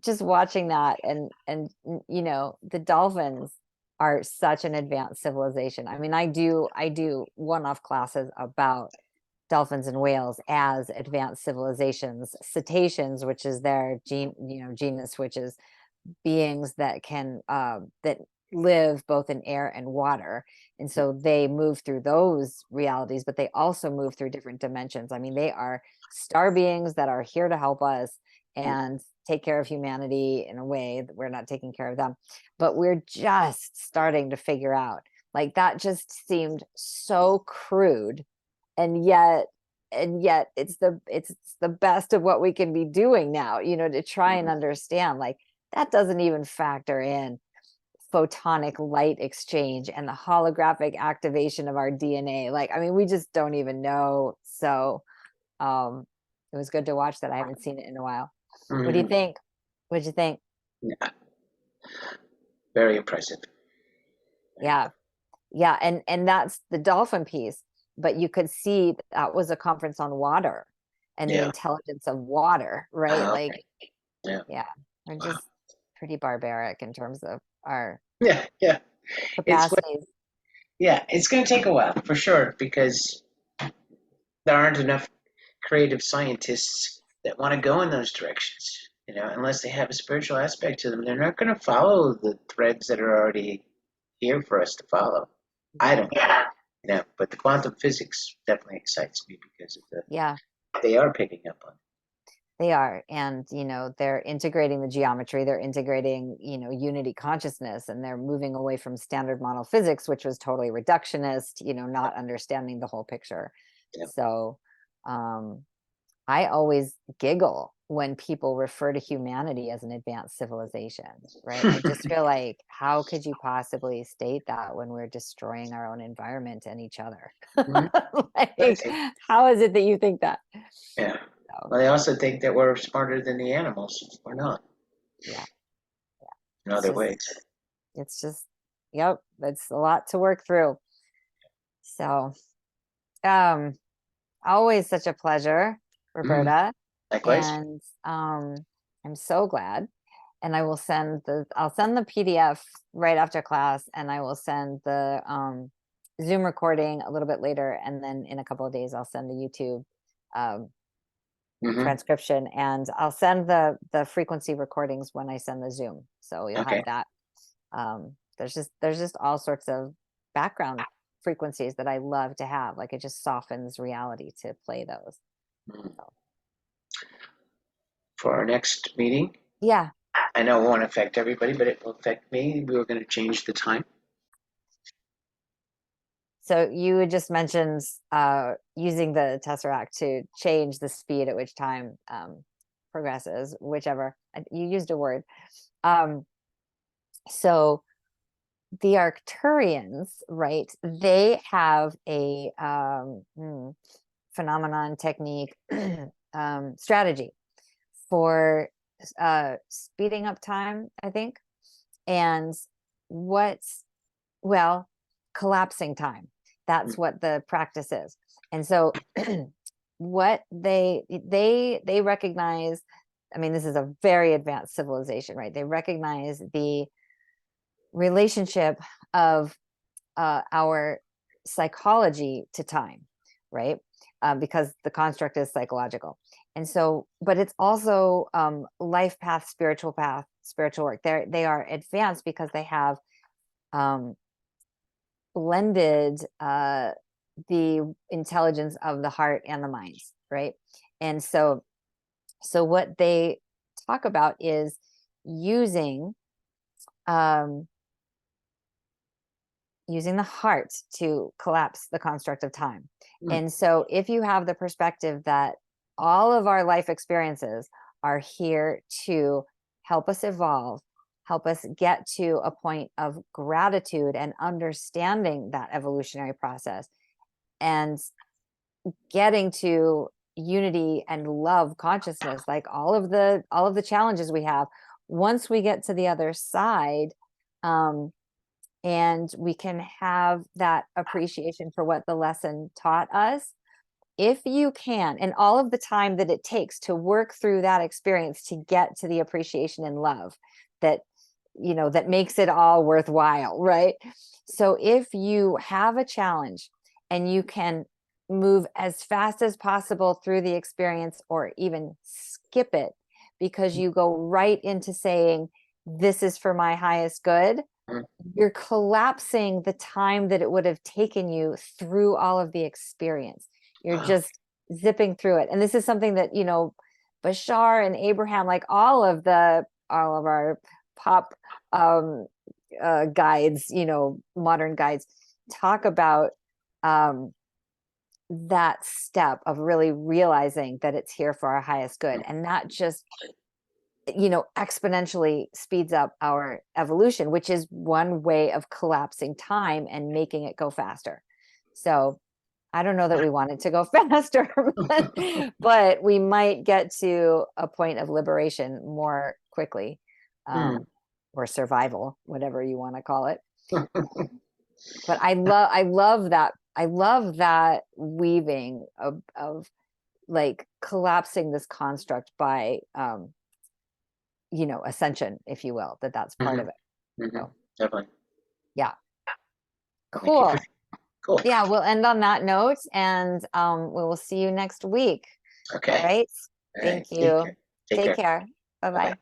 S1: just watching that, and you know, the dolphins are such an advanced civilization. I mean, I do one-off classes about dolphins and whales as advanced civilizations. Cetaceans, which is their genus, which is beings that can that live both in air and water, and so they move through those realities, but they also move through different dimensions. I mean, they are star beings that are here to help us and take care of humanity in a way that we're not taking care of them, but we're just starting to figure out. Like, that just seemed so crude, and yet it's the best of what we can be doing now, you know, to try and understand. Like, that doesn't even factor in photonic light exchange and the holographic activation of our DNA. Like, I mean, we just don't even know. So it was good to watch that. I haven't seen it in a while. What do you think? What'd you think?
S2: Yeah. Very impressive.
S1: Yeah. And that's the dolphin piece, but you could see that was a conference on water and the intelligence of water, right? Like, yeah, we're just pretty barbaric in terms of our capacities.
S2: It's going to take a while for sure, because there aren't enough creative scientists that want to go in those directions. You know, unless they have a spiritual aspect to them, they're not going to follow the threads that are already here for us to follow. I don't know. You know, but the quantum physics definitely excites me because of they are picking up on it.
S1: They are, and you know, they're integrating the geometry, they're integrating, you know, unity consciousness, and they're moving away from standard model physics, which was totally reductionist, you know, not understanding the whole picture. So I always giggle when people refer to humanity as an advanced civilization, right? I just feel like, how could you possibly state that when we're destroying our own environment and each other? Like, how is it that you think that?
S2: Yeah. Well, they also think that we're smarter than the animals. We're not.
S1: Yeah.
S2: In other ways.
S1: It's just, it's a lot to work through. So, always such a pleasure, Roberta.
S2: Likewise.
S1: And I'm so glad. And I'll send the PDF right after class, and I will send the Zoom recording a little bit later, and then in a couple of days I'll send the YouTube transcription, and I'll send the frequency recordings when I send the Zoom. So you'll have that. There's just all sorts of background frequencies that I love to have. Like, it just softens reality to play those. So.
S2: For our next meeting?
S1: Yeah.
S2: I know it won't affect everybody, but it will affect me. We were going to change the time.
S1: So you had just mentioned using the Tesseract to change the speed at which time progresses, whichever. You used a word. So the Arcturians, right, they have a phenomenon, technique, strategy for speeding up time, I think, and collapsing time. That's what the practice is. And so what they recognize, I mean, this is a very advanced civilization, right? They recognize the relationship of our psychology to time, right? Because the construct is psychological. And so, but it's also life path, spiritual work. They are advanced because they have blended the intelligence of the heart and the mind, right? And so what they talk about is using using the heart to collapse the construct of time. And so if you have the perspective that all of our life experiences are here to help us evolve, help us get to a point of gratitude and understanding that evolutionary process, and getting to unity and love consciousness, like all of the challenges we have, once we get to the other side, and we can have that appreciation for what the lesson taught us, if you can, and all of the time that it takes to work through that experience to get to the appreciation and love that, you know, that makes it all worthwhile, right? So if you have a challenge and you can move as fast as possible through the experience, or even skip it because you go right into saying, this is for my highest good, you're collapsing the time that it would have taken you through all of the experience. You're just zipping through it. And this is something that, you know, Bashar and Abraham, like all of our pop guides, you know, modern guides, talk about that step of really realizing that it's here for our highest good. And that just, you know, exponentially speeds up our evolution, which is one way of collapsing time and making it go faster. So I don't know that we want it to go faster, but we might get to a point of liberation more quickly, or survival, whatever you want to call it. But I love that weaving of like collapsing this construct by you know, ascension, if you will, that's part of it. So,
S2: Definitely.
S1: Yeah. Cool.
S2: Cool.
S1: Yeah, we'll end on that note, and we will see you next week.
S2: Okay.
S1: All right.
S2: All
S1: Thank
S2: right.
S1: you.
S2: Take care.
S1: Take care. Bye-bye.
S2: Bye-bye.